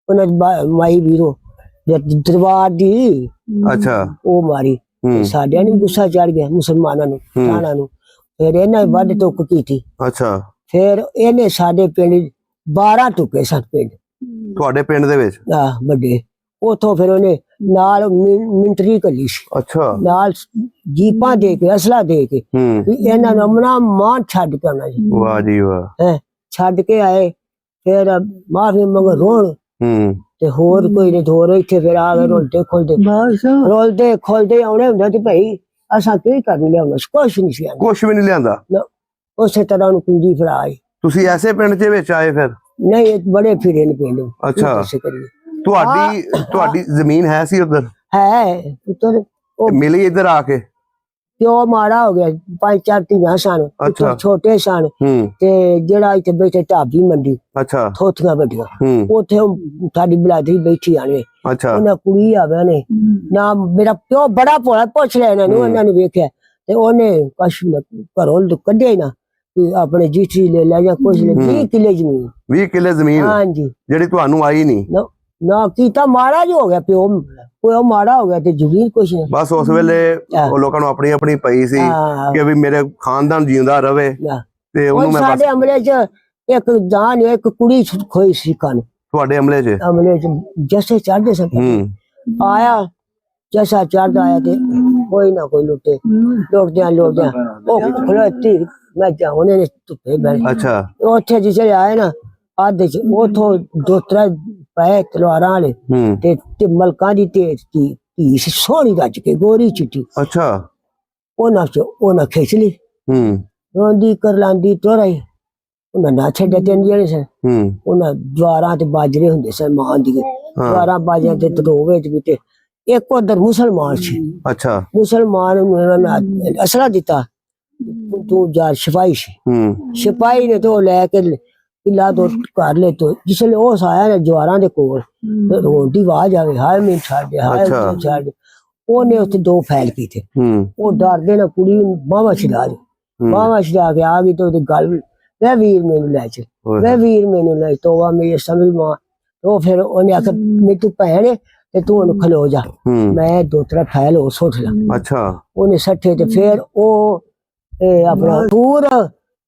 ਉਹਨਾਂ ਮਾਈ ਵੀਰੋ ਦਰਬਾਰ ਦੀ। ਅੱਛਾ ਉਹ ਮਾਰੀ। ਸਾਡਿਆਂ ਨੂੰ ਗੁੱਸਾ ਚੜ ਗਿਆ ਮੁਸਲਮਾਨਾਂ ਨੂੰ, ਖਾਣਾ ਨੂੰ। ਫਿਰ ਇਹਨਾਂ ਵੱਢ ਟੁੱਕ ਕੀਤੀ। ਅੱਛਾ, ਫਿਰ ਇਹਨੇ ਸਾਡੇ ਪਿੰਡ 12 ਟੁੱਕੇ ਸਨ ਪਿੰਡ ਤੁਹਾਡੇ ਪਿੰਡ ਦੇ ਵਿੱਚ? ਵੱਡੇ। ਉਥੋਂ ਫਿਰ ਉਹਨੇ ਨਾਲ ਮਿੰਟਰੀ ਕੱਲੀ ਸੀ, ਅੱਛਾ। ਨਾਲ ਜੀਪਾਂ ਦੇ ਕੇ ਅਸਲਾ ਦੇ ਕੇ ਵੀ ਇਹਨਾਂ ਨੂੰ ਅਮਨਾ ਮਾਨ ਛੱਡ ਕੇ ਆਉਣਾ ਜੀ। ਵਾਹ ਜੀ ਵਾਹ। ਹੈ ਛੱਡ ਕੇ ਆਏ। ਫਿਰ ਮਾਫੀ ਮੰਗ ਰੋਣ ਤੇ ਹੋਰ ਕੋਈ ਨਹੀਂ ਹੋਰ ਇੱਥੇ ਫਿਰ ਆ ਗਏ ਰੋਲਦੇ ਖੋਲਦੇ ਆਉਣੇ ਹੁੰਦੇ ਤੇ ਭਾਈ ਅਸਾਂ ਕੀ ਕਰਨ ਲਿਆਉਣਾ ਕੁਛ ਨਹੀਂ ਸੀ ਆਉਂਦਾ। ਕੁਛ ਵੀ ਨਹੀਂ ਲਿਆਂਦਾ? ਉਸੇ ਤਰ੍ਹਾਂ ਨੂੰ ਕੁੰਜੀ ਫੜਾਈ। ਤੁਸੀਂ ਐਸੇ ਪਿੰਡ ਦੇ ਵਿੱਚ ਆਏ ਫਿਰ? ਨਹੀਂ ਬੜੇ ਫਿਰੇ ਨੇ ਪਿੰਡ। ਅੱਛਾ, ਤੁਹਾਡੀ ਜ਼ਮੀਨ ਹੈ ਸੀ ਉਧਰ? ਹੈ ਪੁੱਤਰ, ਉਹ ਮਿਲੀ ਇੱਧਰ ਆ ਕੇ? ਪਿਓ ਮਾੜਾ ਹੋ ਗਿਆ, 5-4 ਧੀਆਂ ਸਨ, ਛੋਟੇ ਸਨ ਤੇ ਜਿਹੜਾ ਇੱਥੇ ਬੈਠੇ ਢਾਬੀ ਮੰਡੀ ਥੋਥੀਆਂ ਵੱਡੀਆਂ, ਉੱਥੇ ਸਾਡੀ ਬਲਾਦਰੀ ਬੈਠੀ ਆਣੇ। ਉਹਨਾਂ ਕੁੜੀ ਆਵੇ ਨੇ ਨਾ, ਮੇਰਾ ਪਿਓ ਬੜਾ ਭੋਲਾ, ਪੁੱਛ ਲਿਆ ਇਹਨਾਂ ਨੂੰ, ਇਹਨਾਂ ਨੇ ਵੇਖਿਆ ਤੇ ਉਹਨੇ ਕਸ਼ ਘਰੋਂ ਕੱਢਿਆ ਹੀ ਨਾ ਆਪਣੇ ਜੀਠੀ ਲੈ ਲੈ ਜਾਂ ਕੁਛ ਲੈ। 20 ਕਿੱਲੇ ਜ਼ਮੀਨ। 20 ਕਿੱਲੇ ਜ਼ਮੀਨ? ਹਾਂਜੀ। ਜਿਹੜੀ ਤੁਹਾਨੂੰ ਆਈ ਨਹੀਂ ਨਾ ਕੀਤਾ, ਮਾੜਾ ਜਿਹਾ ਹੋ ਗਿਆ ਪਿਓ, ਉਹ ਮਾੜਾ ਹੋ ਗਿਆ ਤੇ ਜ਼ਮੀਨ ਕੁਛ ਨਹੀਂ। ਬਸ ਉਸ ਵੇਲੇ ਉਹ ਲੋਕਾਂ ਨੂੰ ਆਪਣੀ ਆਪਣੀ ਪਈ ਸੀ ਕਿ ਵੀ ਮੇਰੇ ਖਾਨਦਾਨ ਜਿਉਂਦਾ ਰਵੇ ਤੇ ਉਹਨੂੰ ਮੈਂ ਸਾਡੇ ਅਮਲੇ 'ਚ ਇੱਕ ਜਾਨ ਇੱਕ ਕੁੜੀ ਖੋਈ ਸੀ ਕੰਨ। ਤੁਹਾਡੇ ਅਮਲੇ 'ਚ? ਅਮਲੇ 'ਚ ਜੱਸੇ ਚੜਦੇ ਸਨ, ਆਇਆ ਜੱਸਾ ਚੜਦਾ ਆਇਆ ਤੇ ਕੋਈ ਨਾ ਕੋਈ ਲੁੱਟਦਿਆਂ ਉਹ ਖਲੋਤੀ ਮੈਂ ਉਹਨੇ ਨੇ ਧੁੱਪੇ ਬੈਠ। ਅੱਛਾ। ਉੱਥੇ ਜਿਸੇ ਆਏ ਨਾ ਆਦੇ ਚ ਉਥੋਂ 2-3 ਪਏ ਤਲਵਾਰਾਂ ਵਾਲੇ ਤੇ ਮਲਕਾਂ ਦੀ ਧੀ ਸੋਹਣੀ ਰੱਜ ਕੇ ਗੋਰੀ ਚਿੱਟੀ। ਅੱਛਾ। ਉਹਨਾਂ ਖਿੱਚ ਲਈ, ਰੋਂਦੀ ਕਰਲਾਂਦੀ ਤੋਰਾਈ। ਉਹਨਾਂ ਨਾ ਛੱਡਿਆ, 3 ਜਣੇ ਸਨ। ਉਹਨਾਂ ਜਵਾਰਾਂ ਤੇ ਬਾਜਰੇ ਹੁੰਦੇ ਸਨ ਮਾਂ ਦੀ, ਜਵਾਰਾਂ ਬਾਜਰੇ ਤੇ ਤੜੋਵੇ ਤੇ ਇੱਕ ਉਧਰ ਮੁਸਲਮਾਨ ਸੀ। ਅੱਛਾ। ਮੁਸਲਮਾਨ ਨੂੰ ਅਸਲਾ ਦਿੱਤਾ, ਤੂੰ ਜਾ ਸਿਪਾਹੀ ਸੀ। ਸਿਪਾਹੀ ਨੇ तो ਲੈ ਕੇ ਕਿਲਾ ਤੋਂ ਘਰ ਲੈ ਤੋਂ ਜਿਸਲੇ ਉਸ ਆਇਆ ਨਾ ਜਵਾਰਾਂ ਦੇ ਕੋਲ ਰੋਂਦੀ ਆਵਾਜ਼ ਆਵੇ, ਹਾਏ ਮੈਨੂੰ ਛੱਡ, ਹਾਏ ਮੈਨੂੰ ਛੱਡ। ਉਹਨੇ ਉੱਥੇ 2 ਫੈਲ ਕੀਤੇ। ਉਹ ਡਰਦੇ ਨਾ ਕੁੜੀ ਬਾਹਾਂ ਛਡਾ ਕੇ ਆ ਗਈ ਤੇ ਉਹਦੀ ਗੱਲ, ਵੇ ਵੀਰ ਮੈਨੂੰ ਲੈ ਚ, ਵੇ ਵੀਰ ਮੈਨੂੰ ਲੈ, ਤੋਵਾ ਮੇਰੀ ਸਮਝ ਮਾਂ। ਉਹ ਫਿਰ ਉਹਨੇ ਆਖਿਆ ਮੇਰੀ ਤੂੰ ਭੈਣ ਤੇ ਤੂੰ ਉਹਨੂੰ ਖਲੋ ਜਾ, ਮੈਂ 2-3 ਫੈਲ ਹੋ ਸੁੱਟ ਲਾ। ਅੱਛਾ। ਉਹਨੇ ਸੱਠੇ ਤੇ ਫਿਰ ਉਹ ਆਪਣਾ ਟੂਰ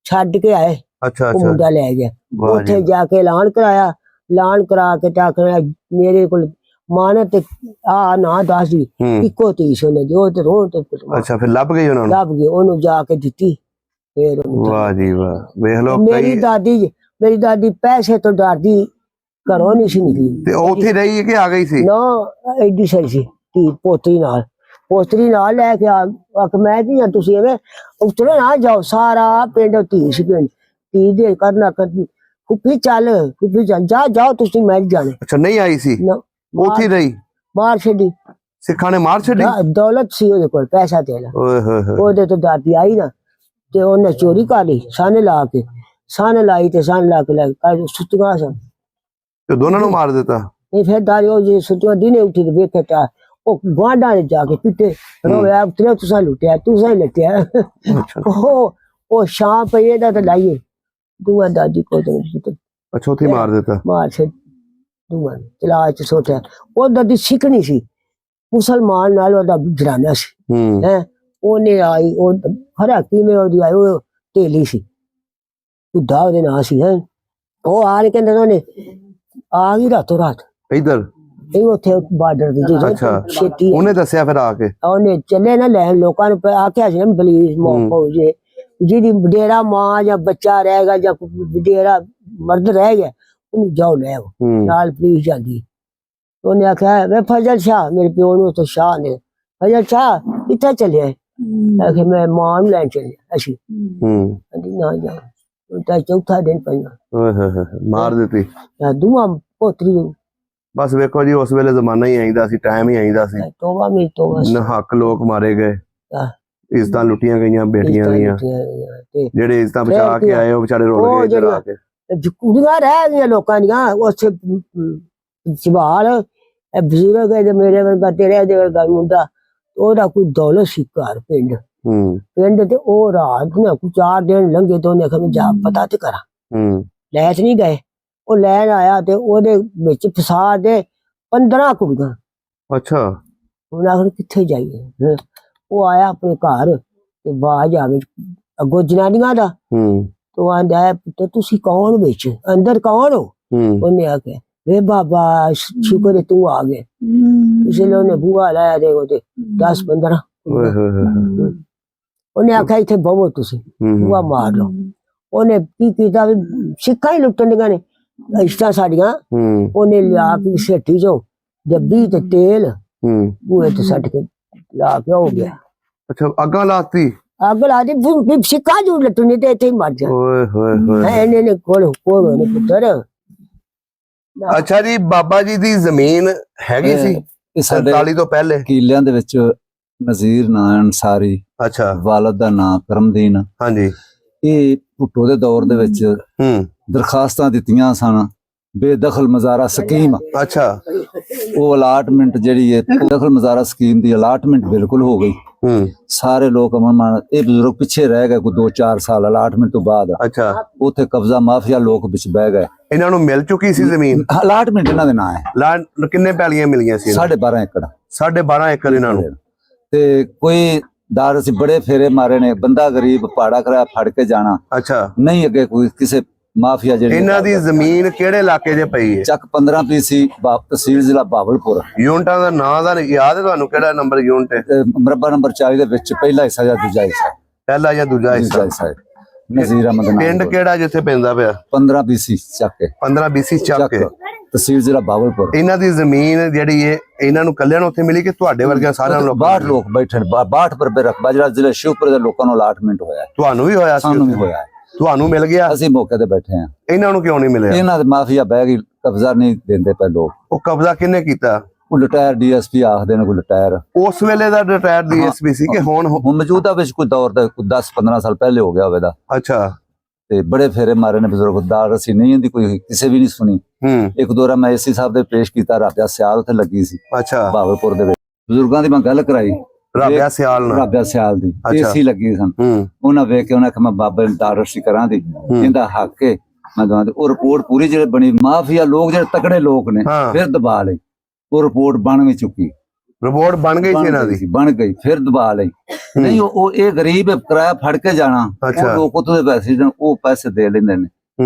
ਛੱਡ ਕੇ ਆਏ। ਅੱਛਾ। ਉਹ ਮੁੰਡਾ ਲੈ ਗਿਆ, ਉੱਥੇ ਜਾ ਕੇ ਐਲਾਨ ਕਰਾਇਆ। ਐਲਾਨ ਕਰਾ ਕੇ ਟਾਕਰਿਆ ਮੇਰੇ ਕੋਲ ਮਾਨ ਤੇ ਆ ਨਾ ਦੱਸ ਦੀ ਇੱਕੋ ਧੀ ਸੋਨੇ ਦੀ। ਉਹ ਤੇ ਰੋਣ ਤੇ ਅੱਛਾ, ਫਿਰ ਲੱਭ ਗਈ ਉਹਨਾਂ ਨੂੰ? ਲੱਭ ਗਈ, ਉਹਨੂੰ ਜਾ ਕੇ ਦਿੱਤੀ। ਫਿਰ ਵਾਹ ਜੀ ਵਾਹ, ਵੇਖ ਲਓ। ਮੇਰੀ ਦਾਦੀ ਪੈਸੇ ਤੋਂ ਡਰਦੀ ਘਰੋਂ ਨਹੀਂ ਸੀ ਨਿਕਲੀ। ਤੇ ਉੱਥੇ ਰਹੀ ਕਿ ਆ ਗਈ ਸੀ? ਨਾ ਐਡੀ ਸਾਰੀ ਸੀ ਧੀ, ਪੋਤਰੀ ਨਾਲ ਲੈ ਕੇ ਆ। ਮੈਂ ਕੀ ਆ ਤੁਸੀਂ ਐਵੇਂ ਉਤਰੇ ਨਾ ਜਾਓ, ਸਾਰਾ ਪਿੰਡ ਧੀ ਸੀ। ਪਿੰਡ ਧੀ ਦੇ ਕਰਨਾ ਫੁੱਫੀ ਚੱਲ ਜਾਓ ਤੁਸੀਂ, ਮੈਂ ਜਾਣੇ। ਅੱਛਾ, ਨਹੀਂ ਆਈ ਸੀ? ਉੱਥੇ ਰਹੀ? ਮਾਰ ਛੱਡੀ, ਸਿੱਖਾਂ ਨੇ ਮਾਰ ਛੱਡੀ? ਦੌਲਤ ਸੀ ਉਹਦੇ ਕੋਲ, ਪੈਸਾ ਤੇਲਾ। ਉਹਦੇ ਤੋਂ ਦਾਦੀ ਆਈ ਨਾ ਤੇ ਉਹਨੇ ਚੋਰੀ ਕਰ ਲਈ, ਸੰਨ ਲਾ ਕੇ ਸੰਨ ਲਾ ਕੇ ਸੁੱਤੀਆਂ ਸਨ ਤੇ ਦੋਨਾਂ ਨੂੰ ਮਾਰ ਦਿੱਤਾ? ਨਹੀਂ, ਫਿਰ ਦਾਦੀ ਉਹ ਜੇ ਸੁੱਤੀਆਂ ਦਿਨੇ ਉੱਠੀ ਤੇ ਵੇਖੇ ਤਾਂ ਉਹ ਗਵਾਂਢਾਂ ਨੇ ਜਾ ਕੇ ਪਿੱਟੇ, ਰੋਇਆ ਉਤਰੇ ਤੁਸੀਂ ਲੁੱਟਿਆ, ਤੁਸੀਂ ਲੁੱਟਿਆ। ਉਹ ਸ਼ਾਮ ਪਈ ਇਹਦਾ ਤਾਂ ਲਾਈਏ ਦੂਆ ਦਾਦੀ ਕੋਲ। ਅੱਛਾ, ਉੱਥੇ ਮਾਰ ਦਿੱਤਾ? ਮਾਰ ਛੱਡ ਦੂਆ ਚਲਾ ਚ ਸੋਟਿਆ। ਉਹ ਦਾਦੀ ਸਿੱਖਣੀ ਸੀ, ਮੁਸਲਮਾਨ ਨਾਲ ਉਹਦਾ ਜਰਾਨਾ ਸੀ। ਉਹਨੇ ਆਈ, ਉਹ ਹਰਾ ਕਿਵੇਂ ਉਹਦੀ ਆਈ, ਉਹ ਢੇਲੀ ਸੀ, ਬੁੱਢਾ ਉਹਦੇ ਨਾਂ ਸੀ। ਉਹ ਆ ਕੇ ਕਹਿੰਦੇ ਉਹਨੇ ਆ ਗਈ ਰਾਤੋਂ ਰਾਤ ਇੱਧਰ ਉੱਥੇ ਬਾਰਡਰ ਦੀ ਛੇਤੀ। ਉਹਨੇ ਦੱਸਿਆ ਫਿਰ ਆ ਕੇ? ਉਹਨੇ ਚੱਲੇ ਨਾ ਲੈਣ ਲੋਕਾਂ ਨੂੰ ਆਖਿਆ ਸੀ ਨਾ ਬਲੀਸ ਮੌਕਾ ਜੇ ਜਿਹਦੀ ਵਡੇਰਾ ਮਾਂ ਜਾਂ ਬੱਚਾ ਰਹੇਗਾ ਜਾਂ ਵਡੇਰਾ ਮਰਦ ਰਹਿ ਗਿਆ ਉਹਨੂੰ ਜਾਓ ਲੈ ਆਓ, ਨਾਲ ਪੁਲਿਸ ਜਾਂਦੀ। ਉਹਨੇ ਆਖਿਆ ਵੇ ਫਜ਼ਲ ਸ਼ਾਹ, ਮੇਰੇ ਪਿਓ ਨੂੰ ਤਾਂ ਸ਼ਾਹ ਨੇ, ਫਜ਼ਲ ਸ਼ਾਹ ਕਿੱਥੇ ਚੱਲਿਆ? ਆਖਿਆ ਮੈਂ ਮਾਂ ਨੂੰ ਲੈਣ ਚੱਲਿਆ ਅਸੀਂ। ਨਾ ਜਾਓ, ਤਾਂ ਚੌਥਾ ਦਿਨ ਪਹਿਲਾਂ ਮਾਰ ਦਿੱਤੀ ਦੋਵਾਂ ਪੋਤਰੀ। ਬਸ ਵੇਖੋ ਜੀ, ਉਸ ਵੇਲੇ ਜ਼ਮਾਨਾ ਹੀ ਆਈਦਾ ਸੀ, ਟਾਈਮ ਹੀ ਆਈਦਾ ਸੀ। ਤੋਬਾ ਮੇਰੀ ਤੋਬਾ। ਹੱਕ ਲੋਕ ਮਾਰੇ ਗਏ, ਇੱਜ਼ਤਾਂ ਲੁੱਟੀਆਂ ਗਈਆਂ ਬੇਟੀਆਂ ਦੀਆਂ। ਜਿਹੜੇ ਇੱਜ਼ਤਾਂ ਬਚਾ ਕੇ ਆਏ ਉਹ ਵਿਚਾਰੇ ਰੁਲ ਗਏ ਇੱਧਰ ਆ ਕੇ। ਕੁੜੀਆਂ ਰਹਿ ਗਈਆਂ ਲੋਕਾਂ ਦੀਆਂ ਉੱਥੇ ਜਵਾਲ। ਬਜ਼ੁਰਗ ਹੈ ਮੇਰੇ ਵਰਗਾ, ਤੇਰੇ ਦੇ ਵਰਗਾ ਮੁੰਡਾ, ਉਹਦਾ ਕੋਈ ਦੌਲਤ ਸੀ ਘਰ ਪਿੰਡ ਤੇ ਉਹ ਰਾਤ ਨਾ ਕੋਈ 4 ਦਿਨ ਲੰਘੇ ਤੇ ਉਹਨੇ ਆਖਿਆ ਜਾ ਪਤਾ ਤੇ ਕਰਾਂ। ਲੈ ਤੇ ਨਹੀਂ ਗਏ, ਉਹ ਲੈਣ ਆਇਆ ਤੇ ਉਹਦੇ ਵਿੱਚ ਫਸਾ ਦੇ 15 ਕੁੜੀਆਂ। ਅੱਛਾ। ਉਹਨਾਂ ਆਖਿਆ ਕਿੱਥੇ ਜਾਈਏ? ਉਹ ਆਇਆ ਆਪਣੇ ਘਰ ਤੇ ਆਵਾਜ਼ ਆਵੇ ਅੱਗੋਂ ਜਨਾਨੀਆਂ ਦਾ ਤੋ ਆਂਦਾ ਹੈ ਪੁੱਤ ਤੁਸੀਂ ਕੌਣ ਵਿੱਚ ਅੰਦਰ ਕੌਣ ਹੋ ਉਹਨੇ ਆਖਿਆ ਵੇ ਬਾਬਾ ਸ਼ੁਕਰ ਹੈ ਤੂੰ ਆ ਗਏ ਇਸੇ ਲਈ ਉਹਨੇ ਬੂਹਾ ਲਾਇਆ ਦੇਖੋ ਤੇ 10-15 ਉਹਨੇ ਆਖਿਆ ਇੱਥੇ ਬਵੋ ਤੁਸੀਂ ਬੂਹਾ ਮਾਰ ਲਓ ਉਹਨੇ ਕੀ ਕੀਤਾ ਵੀ ਸਿੱਖਾਂ ਹੀ ਲੁੱਟਣੀਆਂ ਨੇ ਇਸ਼ਟਾਂ ਸਾਡੀਆਂ ਉਹਨੇ ਲਿਆ ਕੇ ਸੇਠੀ ਚੋਂ ਡੱਬੀ ਤੇ ਤੇਲ ਬੂਹੇ ਤੇ ਸੱਟ ਕੇ ਲਾ ਕੇ ਹੋ ਗਿਆ। ਅੱਛਾ ਅੱਗਾ ਲਾਤੀ ਅੱਗ ਲਾ ਦੀ ਸਿੱਖਾਂ ਜੂ ਲੁੱਟਣੀ ਤੇ ਇੱਥੇ ਹੀ ਮਰ ਜਾ ਓਏ ਹੋਏ ਹੋਏ ਇਹਨੇ ਕੋਲ ਨੇ ਪੁੱਤਰ। ਅੱਛਾ ਜੀ ਬਾਬਾ ਜੀ ਦੀ ਜ਼ਮੀਨ ਹੈਗੀ ਸੀ ਇਹ ਸਾਡੇ 47 ਤੋਂ ਪਹਿਲੇ ਕੀਲਿਆਂ ਦੇ ਵਿੱਚ ਨਜ਼ੀਰ ਨਾਂ ਅੰਸਾਰੀ ਅੱਛਾ ਵਾਲਦ ਦਾ ਨਾਂ ਕਰਮਦੀਨ ਹਾਂਜੀ ਇਹ ਭੁੱਟੋ ਦੇ ਦੌਰ ਦੇ ਵਿੱਚ ਦਰਖਾਸਤਾਂ ਦਿੱਤੀਆਂ ਸਨ ਬੇਦਖਲ ਮਜ਼ਾਰਾ ਸਕੀਮ ਅੱਛਾ ਉਹ ਅਲਾਟਮੈਂਟ ਜਿਹੜੀ ਹੈ ਬੇਦਖਲ ਮਜ਼ਾਰਾ ਸਕੀਮ ਦੀ ਅਲਾਟਮੈਂਟ ਬਿਲਕੁਲ ਹੋ ਗਈ ਸਾਰੇ ਲੋਕ ਅਮਨ ਮਾਨ ਇਹ ਬਜ਼ੁਰਗ ਪਿੱਛੇ ਰਹਿ ਗਏ ਕੋਈ 2-4 ਸਾਲ ਅਲਾਟਮੈਂਟ ਤੋਂ ਬਾਅਦ ਅੱਛਾ ਉੱਥੇ ਕਬਜ਼ਾ ਮਾਫੀਆ ਲੋਕ ਵਿੱਚ ਬਹਿ ਗਏ ਇਹਨਾਂ ਨੂੰ ਮਿਲ ਚੁੱਕੀ ਸੀ ਜ਼ਮੀਨ ਅਲਾਟਮੈਂਟ ਇਹਨਾਂ ਦੇ ਨਾਂ ਹੈ ਕਿੰਨੇ ਪੈਲੀਆਂ ਮਿਲੀਆਂ ਸੀ 12.5 ਏਕੜ 12.5 ਏਕੜ ਇਹਨਾਂ ਨੂੰ ਤੇ ਕੋਈ ਦਾਰ ਅਸੀਂ ਬੜੇ ਫੇਰੇ ਮਾਰੇ ਨੇ ਬੰਦਾ ਗਰੀਬ ਪਾੜਾ ਕਰਾਇਆ ਫੜ ਕੇ ਜਾਣਾ ਅੱਛਾ ਨਹੀਂ ਅੱਗੇ ਕੋਈ ਕਿਸੇ ਮਾਫੀਆ ਜਿਹੜੀ ਇਹਨਾਂ ਦੀ ਜ਼ਮੀਨ ਕਿਹੜੇ ਇਲਾਕੇ 'ਚ ਪਈ ਹੈ ਚੱਕ 15 ਪੀਸੀ ਤਹਿਸੀਲ ਜ਼ਿਲ੍ਹਾ ਬਾਵਲਪੁਰ ਯੂਨਿਟਾਂ ਦਾ ਨਾਂ ਦਾ ਯਾਦ ਹੈ ਤੁਹਾਨੂੰ ਕਿਹੜਾ ਨੰਬਰ ਯੂਨਿਟ ਹੈ ਤੇ ਮਰਬਾ ਨੰਬਰ 40 ਦੇ ਵਿੱਚ ਪਹਿਲਾ ਹਿੱਸਾ ਜਾਂ ਦੂਜਾ ਹਿੱਸਾ ਪਹਿਲਾ ਜਾਂ ਦੂਜਾ ਹਿੱਸਾ ਹੈ ਨਜ਼ੀਰ ਅਹਿਮਦ ਨਾਮ ਪਿੰਡ ਕਿਹੜਾ ਜਿੱਥੇ ਪੈਂਦਾ ਪਿਆ 15 ਪੀਸੀ ਚੱਕ ਕੇ 15 BC ਚੱਕ ਕੇ ਤਹਿਸੀਲ ਜ਼ਿਲ੍ਹਾ ਬਾਵਲਪੁਰ ਇਹਨਾਂ ਦੀ ਜ਼ਮੀਨ ਜਿਹੜੀ ਹੈ ਇਹਨਾਂ ਨੂੰ ਕੱਲਿਆਂ ਨੂੰ ਉੱਥੇ ਮਿਲੀ ਕਿ ਤੁਹਾਡੇ ਵਰਗਿਆਂ ਸਾਰਿਆਂ ਨੂੰ 62 ਲੋਕ ਬੈਠੇ ਨੇ 62 ਪਰ ਰਕਬਾ ਜਿਹੜਾ ਜ਼ਿਲ੍ਹੇ ਸ਼ਿਵਪੁਰ ਦੇ ਲੋਕਾਂ ਨੂੰ ਅਲਾਟਮੈਂਟ ਹੋਇਆ ਤੁਹਾਨੂੰ ਵੀ ਹੋਇਆ ਸੀ ਸਾਨੂੰ ਵੀ ਹੋਇਆ ਤੁਹਾਨੂੰ ਮਿਲ ਗਿਆ ਅਸੀਂ ਮੌਕੇ ਤੇ ਬੈਠੇ ਹਾਂ ਇਹਨਾਂ ਨੂੰ ਕਿਉਂ ਨਹੀਂ ਮਿਲਿਆ ਇਹਨਾਂ ਦੇ ਮਾਫੀਆ ਬਹਿ ਗਈ ਕਬਜ਼ਾ ਨਹੀਂ ਦਿੰਦੇ ਪਏ ਲੋਕ ਉਹ ਕਬਜ਼ਾ ਕਿਹਨੇ ਕੀਤਾ ਉਹ ਰਿਟਾਇਰ ਡੀਐਸਪੀ ਆਖਦੇ ਨੇ ਕੋਈ ਰਿਟਾਇਰ ਉਸ ਵੇਲੇ ਦਾ ਰਿਟਾਇਰ ਡੀਐਸਪੀ ਸੀ ਕਿ ਹੁਣ ਮੌਜੂਦਾ ਵਿੱਚ ਕੋਈ ਦੌਰ ਦਾ 10-15 ਸਾਲ ਪਹਿਲੇ ਹੋ ਗਿਆ ਹੋਵੇਗਾ ਅੱਛਾ ਤੇ ਬੜੇ ਫੇਰੇ ਮਾਰੇ ਨੇ ਬਜ਼ੁਰਗਦਾਰ ਅਸੀਂ ਨਹੀਂ ਹੁੰਦੀ ਕੋਈ ਕਿਸੇ ਵੀ ਨਹੀਂ ਸੁਣੀ ਇੱਕ ਦੋ ਵਾਰ ਮੈਂ ਏਸੀ ਸਾਹਿਬ ਦੇ ਪੇਸ਼ ਕੀਤਾ ਰਾਬਿਆ ਸਿਆਲ ਉੱਥੇ ਲੱਗੀ ਸੀ ਅੱਛਾ ਬਾਵਲਪੁਰ ਦੇ ਵਿੱਚ ਬਜ਼ੁਰਗਾਂ ਦੀ ਮੈਂ ਗੱਲ ਕਰਾਈ ਰਾਬਿਆ ਸਿਆਲ ਨਾਲ ਰਾਬਿਆ ਸਿਆਲ ਦੀ ਏਸੀ ਲੱਗੀ ਸਨ ਉਹਨਾਂ ਵੇਖ ਕੇ ਉਹਨਾਂ ਕਿ ਮੈਂ ਬਾਬਾ ਨੂੰ ਦਾਰਸ਼ੀ ਕਰਾਂ ਦੀ ਇਹਦਾ ਹੱਕ ਹੈ ਮੈਂ ਦਵਾਂ ਉਹ ਰਿਪੋਰਟ ਪੂਰੀ ਜਿਹੜੇ ਬਣੀ ਮਾਫੀਆ ਲੋਕ ਜਿਹੜੇ ਤਕੜੇ ਲੋਕ ਨੇ ਫਿਰ ਦਬਾ ਲਈ ਉਹ ਰਿਪੋਰਟ ਬਣ ਵੀ ਚੁੱਕੀ ਰਿਪੋਰਟ ਬਣ ਗਈ ਸੀ ਇਹਨਾਂ ਦੀ ਬਣ ਗਈ ਫਿਰ ਦਬਾ ਲਈ ਨਹੀਂ ਉਹ ਇਹ ਗਰੀਬ ਕਿਰਾਇਆ ਫੜ ਕੇ ਜਾਣਾ ਉਹ ਲੋਕ ਉੱਥੋਂ ਦੇ ਪੈਸੇ ਉਹ ਪੈਸੇ ਦੇ ਲੈਂਦੇ ਨੇ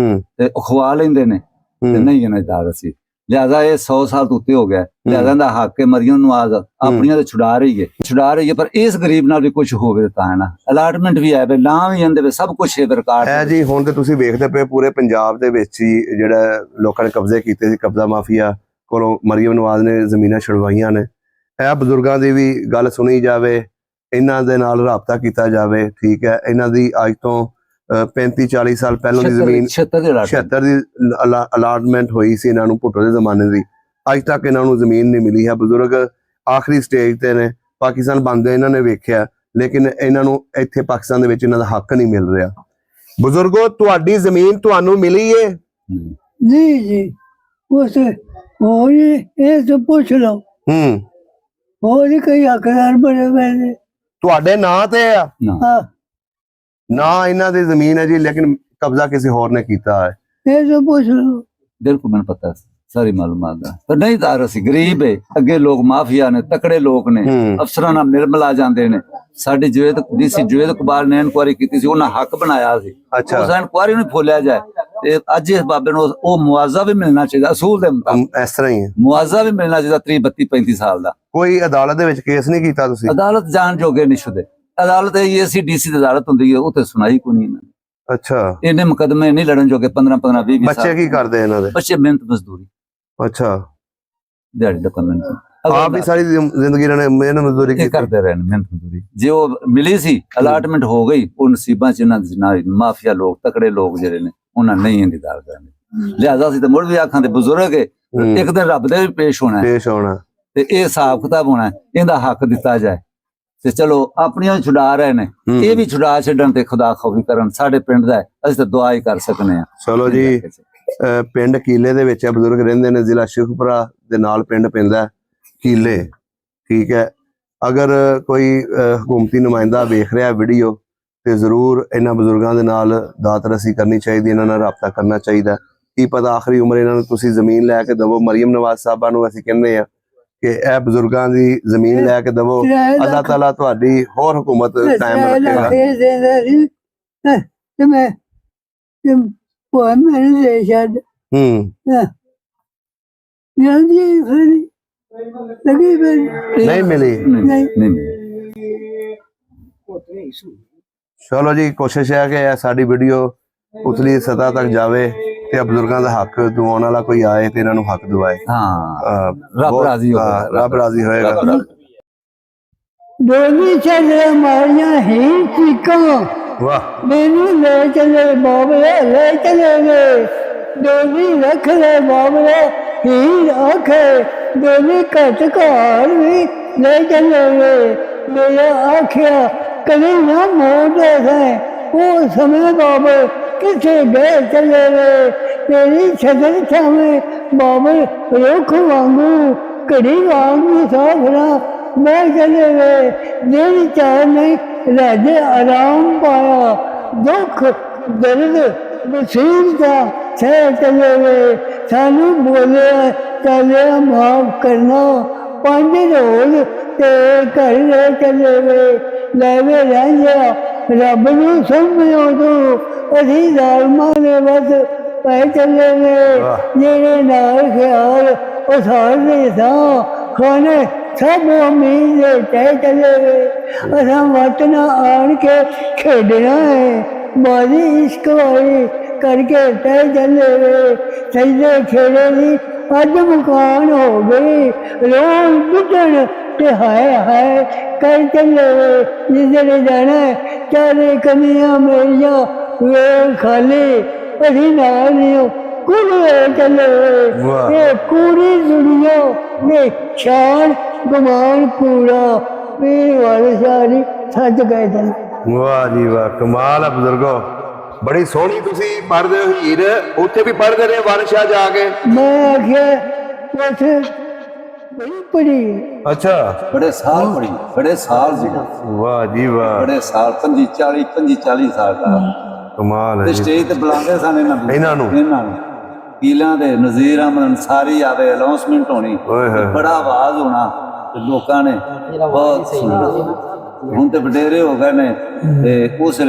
ਤੇ ਖਵਾ ਲੈਂਦੇ ਨੇ ਤੇ ਨਹੀਂ ਇਹਨਾਂ ਦਾ ਅਸੀਂ ਲਿਆਦਾ ਇਹ 100 ਸਾਲ ਤੋਂ ਉੱਤੇ ਹੋ ਗਿਆ ਲਿਆਦਾ ਦਾ ਹੱਕ ਹੈ ਮਰੀਮ ਨਵਾਜ਼ ਆਪਣੀਆਂ ਤੇ ਛੁਡਾ ਰਹੀ ਹੈ ਪਰ ਇਸ ਗਰੀਬ ਨਾਲ ਵੀ ਕੁਝ ਹੋਵੇ ਤਾਂ ਹੈ ਨਾ ਅਲਾਟਮੈਂਟ ਵੀ ਹੈ ਵੇ ਨਾਂ ਵੀ ਜਾਂਦੇ ਵੇ ਸਭ ਕੁਝ ਹੈ ਰਿਕਾਰਡ ਹੈ ਜੀ। ਹੁਣ ਤੇ ਤੁਸੀਂ ਵੇਖਦੇ ਪਏ ਪੂਰੇ ਪੰਜਾਬ ਦੇ ਵਿੱਚ ਹੀ ਜਿਹੜਾ ਲੋਕਾਂ ਨੇ ਕਬਜ਼ੇ ਕੀਤੇ ਸੀ ਕਬਜ਼ਾ ਮਾਫੀਆ ਕੋਲੋਂ ਮਰੀਮ ਨਵਾਜ਼ ਨੇ ਜ਼ਮੀਨਾਂ ਛੁਡਵਾਈਆਂ ਨੇ ਇਹ ਬਜ਼ੁਰਗਾਂ ਦੀ ਵੀ ਗੱਲ ਸੁਣੀ ਜਾਵੇ ਇਹਨਾਂ ਦੇ ਨਾਲ ਰਾਬਤਾ ਕੀਤਾ ਜਾਵੇ ਠੀਕ ਹੈ ਇਹਨਾਂ ਦੀ ਅੱਜ ਤੋਂ 35-40 ਸਾਲ ਪਹਿਲਾਂ ਦੀ ਜ਼ਮੀਨ 76 ਦੀ ਅਲਾਟਮੈਂਟ ਹੋਈ ਸੀ ਇਹਨਾਂ ਨੂੰ ਭੁੱਟੋ ਦੇ ਜ਼ਮਾਨੇ ਦੀ ਅੱਜ ਤੱਕ ਇਹਨਾਂ ਨੂੰ ਜ਼ਮੀਨ ਨਹੀਂ ਮਿਲੀ ਹੈ ਬਜ਼ੁਰਗ ਆਖਰੀ ਸਟੇਜ ਤੇ ਨੇ ਪਾਕਿਸਤਾਨ ਬੰਦੇ ਇਹਨਾਂ ਨੇ ਵੇਖਿਆ ਲੇਕਿਨ ਇਹਨਾਂ ਨੂੰ ਇੱਥੇ ਪਾਕਿਸਤਾਨ ਦੇ ਵਿੱਚ ਇਹਨਾਂ ਦਾ ਹੱਕ ਨਹੀਂ ਮਿਲ ਰਿਹਾ। ਬਜ਼ੁਰਗੋ ਤੁਹਾਡੀ ਜ਼ਮੀਨ ਤੁਹਾਨੂੰ ਮਿਲੀ ਹੈ ਜੀ ਉਸ ਹੋਰ ਇਹ ਤਾਂ ਪੁੱਛ ਲਓ ਹੋਰ ਕਈ ਹੱਕਦਾਰ ਬਣੇ ਹੋਏ ਨੇ ਤੁਹਾਡੇ ਨਾਂ ਤੇ ਆ ਨਾ ਇਹਨਾਂ ਦੀ ਜ਼ਮੀਨ ਹੈ ਜੀ ਲੇਕਿਨ ਕਬਜ਼ਾ ਕਿਸੇ ਹੋਰ ਨੇ ਕੀਤਾ ਹੈ ਇਹ ਤਾਂ ਪੁੱਛ ਲਓ ਬਿਲਕੁਲ ਮੈਨੂੰ ਪਤਾ ਸਾਰੀ ਮਾਲੂਮਾਤ ਦਾ ਪਰ ਨਹੀਂ ਦਾਰ ਅਸੀਂ ਗਰੀਬ ਹੈ ਅੱਗੇ ਲੋਕ ਮਾਫੀਆ ਨੇ ਤਕੜੇ ਲੋਕ ਨੇ ਅਫਸਰਾਂ ਨਾਲ ਮਿਲ ਮਿਲਾ ਜਾਂਦੇ ਨੇ ਸਾਡੀ ਡੀਸੀ ਜਵੇਦ ਕੁਮਾਰ ਨੇ ਇਨਕੁਆਰੀ ਕੀਤੀ ਸੀ ਉਹਨਾਂ ਹੱਕ ਬਣਾਇਆ ਸੀ ਅੱਛਾ ਉਸ ਇਨਕੁਆਰੀ ਨੂੰ ਫੋਲਿਆ ਜਾਏ ਤੇ ਅੱਜ ਇਸ ਬਾਬੇ ਨੂੰ ਉਹ ਮੁਆਵਜ਼ਾ ਵੀ ਮਿਲਣਾ ਚਾਹੀਦਾ ਅਸੂਲ ਦੇ ਮੁਤਾਬਕ ਇਸ ਤਰ੍ਹਾਂ ਹੀ ਹੈ ਮੁਆਵਜ਼ਾ ਵੀ ਮਿਲਣਾ ਚਾਹੀਦਾ 30-32-35 ਸਾਲ ਦਾ। ਕੋਈ ਅਦਾਲਤ ਦੇ ਵਿੱਚ ਕੇਸ ਨਹੀਂ ਕੀਤਾ ਤੁਸੀਂ ਅਦਾਲਤ ਜਾਣ ਜੋਗੇ ਨਹੀਂ ਸ਼ੁਦੇ ਅਦਾਲਤ ਇਹ ਡੀਸੀ ਦੀ ਅਦਾਲਤ ਹੁੰਦੀ ਹੈ ਉੱਥੇ ਸੁਣਾਈ ਕੋਈ ਨਹੀਂ ਅੱਛਾ ਇਹਨੇ ਮੁਕਦਮੇ ਨਹੀਂ ਲੜਨ ਜੋਗੇ 15-15 20 ਬੱਚੇ ਕੀ ਕਰਦੇ ਇਹਨਾਂ ਦੇ ਬੱਚੇ ਮਿਹਨਤ ਮਜ਼ਦੂਰੀ ਅੱਛਾ ਦਿਹਾੜੀ ਦਾ ਕੰਮ ਆਪ ਵੀ ਸਾਰੀ ਜ਼ਿੰਦਗੀ ਇਹਨਾਂ ਨੇ ਮਿਹਨਤ ਮਜ਼ਦੂਰੀ ਕਰਦੇ ਰਹੇ ਮਿਹਨਤ ਮਜ਼ਦੂਰੀ ਜੇ ਉਹ ਮਿਲੀ ਸੀ ਅਲਾਟਮੈਂਟ ਹੋ ਗਈ ਉਹ ਨਸੀਬਾਂ ਚ ਇਹਨਾਂ ਦੇ ਮਾਫੀਆ ਲੋਕ ਤਕੜੇ ਲੋਕ ਜਿਹੜੇ ਨੇ ਉਹਨਾਂ ਨਹੀਂ ਇੰਤਜ਼ਾਰ ਕਰਨੇ ਲਿਹਾਜ਼ਾ ਸੀ ਤੇ ਮੁੜ ਵੀ ਆਖਾਂ ਦੇ ਬਜ਼ੁਰਗ ਇੱਕ ਦਿਨ ਰੱਬ ਦੇ ਵੀ ਪੇਸ਼ ਹੋਣਾ ਤੇ ਇਹ ਹਿਸਾਬ ਕਿਤਾਬ ਹੋਣਾ ਇਹਦਾ ਹੱਕ ਦਿੱਤਾ ਜਾਏ ਤੇ ਚਲੋ ਆਪਣੀਆਂ ਛੁਡਾ ਰਹੇ ਨੇ ਇਹ ਵੀ ਛੁਡਾ ਛੱਡਣ ਤੇ ਖੁਦਾ ਖੌਫੀ ਕਰਨ ਸਾਡੇ ਪਿੰਡ ਦਾ ਅਸੀਂ ਤਾਂ ਦੁਆ ਹੀ ਕਰ ਸਕਨੇ ਆ। ਚਲੋ ਜੀ ਪਿੰਡ ਕੀਲੇ ਦੇ ਵਿੱਚ ਬਜ਼ੁਰਗ ਰਹਿੰਦੇ ਨੇ ਜ਼ਿਲ੍ਹਾ ਸ਼ਿਖਪੁਰਾ ਦੇ ਨਾਲ ਪਿੰਡ ਪੈਂਦਾ ਕੀਲੇ ਠੀਕ ਹੈ। ਅਗਰ ਕੋਈ ਹਕੂਮਤੀ ਨੁਮਾਇੰਦਾ ਵੇਖ ਰਿਹਾ ਵੀਡੀਓ ਤੇ ਜ਼ਰੂਰ ਇਹਨਾਂ ਬਜ਼ੁਰਗਾਂ ਦੇ ਨਾਲ ਦਾਤਰਸੀ ਕਰਨੀ ਚਾਹੀਦੀ ਇਹਨਾਂ ਨਾਲ ਰਾਬਤਾ ਕਰਨਾ ਚਾਹੀਦਾ ਕੀ ਪਤਾ ਆਖਰੀ ਉਮਰ ਇਹਨਾਂ ਨੂੰ ਤੁਸੀਂ ਜ਼ਮੀਨ ਲੈ ਕੇ ਦਵੋ ਮਰੀਮ ਨਵਾਜ਼ ਸਾਹਿਬਾਂ ਨੂੰ ਅਸੀਂ ਕਹਿੰਦੇ ਆ ਕਿ ਇਹ ਬਜ਼ੁਰਗਾਂ ਦੀ ਜ਼ਮੀਨ ਲੈ ਕੇ ਦਵੋ ਅੱਲਾਹ ਤਾਲਾ ਤੁਹਾਡੀ ਹੋਰ ਹਕੂਮਤ ਕਾਇਮ ਰੱਖੇਗਾ। ਤੇ ਮੈਂ ਉਹ ਮੈਨੂੰ ਦੇ ਛੱਡ ਜਲਦੀ ਫਿਰ ਲੱਗੀ ਫਿਰ ਨਹੀਂ ਮਿਲੀ। ਨਹੀਂ ਚਲੋ ਜੀ, ਕੋਸ਼ਿਸ਼ ਹੈ ਕਿ ਇਹ ਸਾਡੀ ਵੀਡੀਓ ਉਤਲੀ ਸਤਹ ਤੱਕ ਜਾਵੇ ਤੇ ਬਜ਼ੁਰਗਾਂ ਦਾ ਹੱਕ ਦਿਵਾਉਣ ਵਾਲਾ ਕੋਈ ਆਏ ਤੇ ਇਹਨਾਂ ਨੂੰ ਹੱਕ ਦਿਵਾਏ। ਹਾਂ, ਰੱਬ ਰਾਜ਼ੀ ਹੋਏਗਾ। ਰੱਬ ਰਾਜ਼ੀ ਹੋਏਗਾ। ਦੋਨੀ ਚੱਲੇ ਮਾਰੀਆਂ ਹੀ ਚੀਕਾਂ, ਵਾਹ, ਮੈਨੂੰ ਲੈ ਚਲੇ ਬਾਬਲੇ, ਲੈ ਚਲੇ ਵੇ ਦੋਨੀ ਰੱਖ ਲੈ ਬਾਬਲੇ ਹੀ ਆਖੇ, ਦੋਨੀ ਘਟ ਘਰ ਵੀ ਲੈ ਚਲੇ ਵੇ ਮੇਰੇ ਆਖਿਆ ਕਦੇ ਨਾ ਮੋੜਦੇ ਸੇ ਉਹ ਸਮੇਂ ਬਾਬੇ ਕਿੱਥੇ ਗਏ ਚਲੇ ਵੇ ਤੇਰੀ ਛਤਰ ਛਾਵੇਂ ਬਾਬੇ ਰੁੱਖ ਵਾਂਗੂ ਘੜੀ ਵਾਂਗੂ ਸਾਫਰਾ ਮੈਂ ਚਲੇ ਵੇ ਦਿਨ ਚਾਹ ਨਹੀਂ ਰਾਜੇ ਆਰਾਮ ਪਾਇਆ ਦੁੱਖ ਦਰਦ ਮੁਸੀਬਤਾਂ ਸਹਿ ਚਲੇ ਵੇ ਸਾਨੂੰ ਬੋਲਿਆ ਚੱਲਿਆ ਮਾਫ ਕਰਨਾ 5 ਰੋਜ਼ ਤੇ ਘਰ ਲੈ ਚਲੇ ਵੇ ਲੈ ਵੇ ਰਹਿ ਰੱਬ ਨੂੰ ਸੁਣਿਓ ਤੂੰ ਅਸੀਂ ਜ਼ਾਲਮਾਂ ਦੇ ਵੱਸ ਪੈ ਚੱਲੇ ਵੇ ਜਿਹੜੇ ਨਾਲ ਖਿਆਲ ਉਹ ਸਾਰੇ ਸਾਂ ਖਾਣੇ ਸਭ ਉਮੀਦ ਦੇ ਤੈ ਚਲੇ ਵੇ ਅਸਾਂ ਵਤ ਨਾ ਆਣ ਕੇ ਖੇਡਣਾ ਹੈ ਬਾਜੀ ਇਸ਼ਕ ਵਾਲੀ ਕਰਕੇ ਤੈ ਚੱਲੇ ਵੇ ਸਜਦੇ ਖੇੜੇ ਦੀ ਅੱਜ ਮਕਾਨ ਹੋ ਗਈ ਰੋਣ ਪਿੱਟਣ ਤੇ ਹਾਏ ਕਰ ਚੱਲੇ ਵੇ ਜਿੱਧਰ ਜਾਣਾ ਚਾਰੇ ਕਮੀਆਂ ਮੇਰੀਆਂ ਵੇ ਖਾਲੀ ਅਸੀਂ ਨਾਲ ਨਹੀਂ ਕੁੜੇ ਚੱਲੇ ਇਹ ਕੂੜੀ ਦੁਨੀਆ ਨੇ ਸ਼ਾਨ ਗੁਮਾਨ ਕੂੜਾ ਮੇਰੇ ਵਾਲੇ ਸਾਰੀ ਸੱਚ ਗਏ ਤਨ। ਵਾਹ ਜੀ ਵਾਹ, ਕਮਾਲ ਹੈ ਬਜ਼ੁਰਗੋ। ਬੜੀ ਸੋਹਣੀ ਤੁਸੀਂ ਪੜ੍ਹਦੇ ਹੋ ਹੀਰ, ਉੱਥੇ ਵੀ ਪੜ੍ਹਦੇ ਰਹੇ ਵਾਰਸ਼ਾ ਜਾ ਕੇ? ਮੈਂ ਆਖਿਆ ਉੱਥੇ ਬੜੀ ਪੜੀ। ਅੱਛਾ, ਬੜੇ ਸਾਲ ਪੜੀ, ਬੜੇ ਸਾਲ ਜੀ। ਵਾਹ ਜੀ ਵਾਹ, ਬੜੇ ਸਾਲ 25-40 ਸਾਲ ਦਾ। ਕਮਾਲ ਹੈ ਤੇ ਜੀ। ਸਟੇਜ ਤੇ ਬੁਲਾਉਂਦੇ ਸਨ ਇਹਨਾਂ ਨੂੰ ਕੀਲਾਂ ਦੇ ਨਜ਼ੀਰ ਅਹਿਮਦ ਅੰਸਾਰੀ ਆਵੇ, ਅਨਾਉਂਸਮੈਂਟ ਹੋਣੀ, ਬੜਾ ਆਵਾਜ਼ ਹੋਣਾ ਤੇ ਲੋਕਾਂ ਨੇ ਬਹੁਤ ਸੁਣਨਾ। ਹੁਣ ਤੇ ਵਡੇਰੇ ਹੋ ਗਏ ਨੇ ਤੇ ਉਸ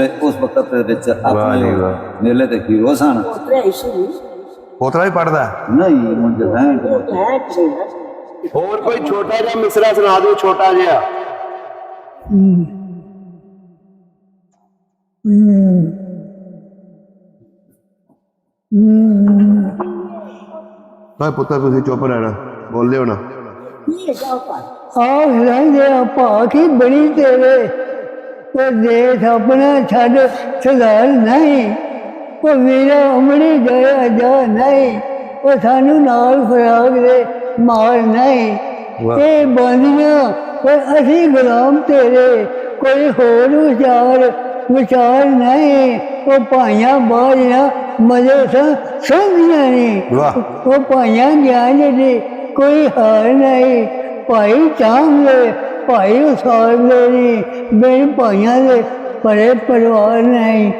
ਵਕਤ ਦੇ ਵਿੱਚ ਆਪਣੇ ਮੇਲੇ ਤੇ ਹੀਰੋ ਸਨ। ਪੋਤਰਾ ਵੀ ਪੜਦਾ? ਨਹੀਂ ਮੁੰਡੇ ਹੋਰ ਕੋਈ ਛੋਟਾ ਜਿਹਾ ਮਿਸਰਾ ਸੁਣਾ ਦਿਓ, ਛੋਟਾ ਜਿਹਾ। ਭਾਈ ਪੁੱਤਰ ਤੁਸੀਂ ਚੁੱਪ ਰਹਿਣਾ, ਬੋਲਦੇ ਹੋ ਨਾ। ਆਖ ਰਹਿੰਦੇ ਆ ਭਾਖੀ ਬੜੀ ਤੇਰੇ ਉਹ ਦੇਖ ਆਪਣਾ ਛੱਡ ਸੁਧਾਰ ਨਹੀਂ ਉਹ ਵੀਰਾ ਉਮੜੀ ਗਿਆ ਜਾ ਨਹੀਂ ਉਹ ਸਾਨੂੰ ਨਾਲ ਫਰਾਗ ਦੇ ਮਾਰ ਨਹੀਂ ਇਹ ਬੰਦੀਆਂ ਉਹ ਅਸੀਂ ਗੁਲਾਮ ਤੇਰੇ ਕੋਈ ਹੋਰ ਵਿਚਾਰ ਨਹੀਂ ਉਹ ਭਾਈਆਂ ਬਾਹਰੀਆਂ ਮਜ਼ੇ ਸਮਝੀਆਂ ਨਹੀਂ ਉਹ ਭਾਈਆਂ ਗਿਆਨ ਦੀ ਕੋਈ ਹਾਰ ਨਹੀਂ ਭਾਈ ਚਾਹਲੇ ਭਾਈ ਉਸਾਰਦੇ ਨਹੀਂ ਮੇਰੇ ਭਾਈਆਂ ਦੇ ਬੜੇ ਪਰਿਵਾਰ ਨਹੀਂ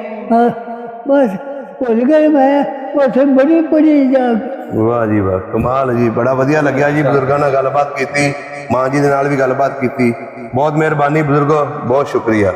ਬਸ ਭੁੱਲ ਗਏ ਮੈਂ ਉੱਥੇ ਬੜੀ ਪੜੀ ਜਾ। ਵਾਹ ਜੀ ਵਾਹ, ਕਮਾਲ ਜੀ, ਬੜਾ ਵਧੀਆ ਲੱਗਿਆ ਜੀ। ਬਜ਼ੁਰਗਾਂ ਨਾਲ ਗੱਲਬਾਤ ਕੀਤੀ, ਮਾਂ ਜੀ ਦੇ ਨਾਲ ਵੀ ਗੱਲਬਾਤ ਕੀਤੀ। ਬਹੁਤ ਮਿਹਰਬਾਨੀ ਬਜ਼ੁਰਗੋ, ਬਹੁਤ ਸ਼ੁਕਰੀਆ।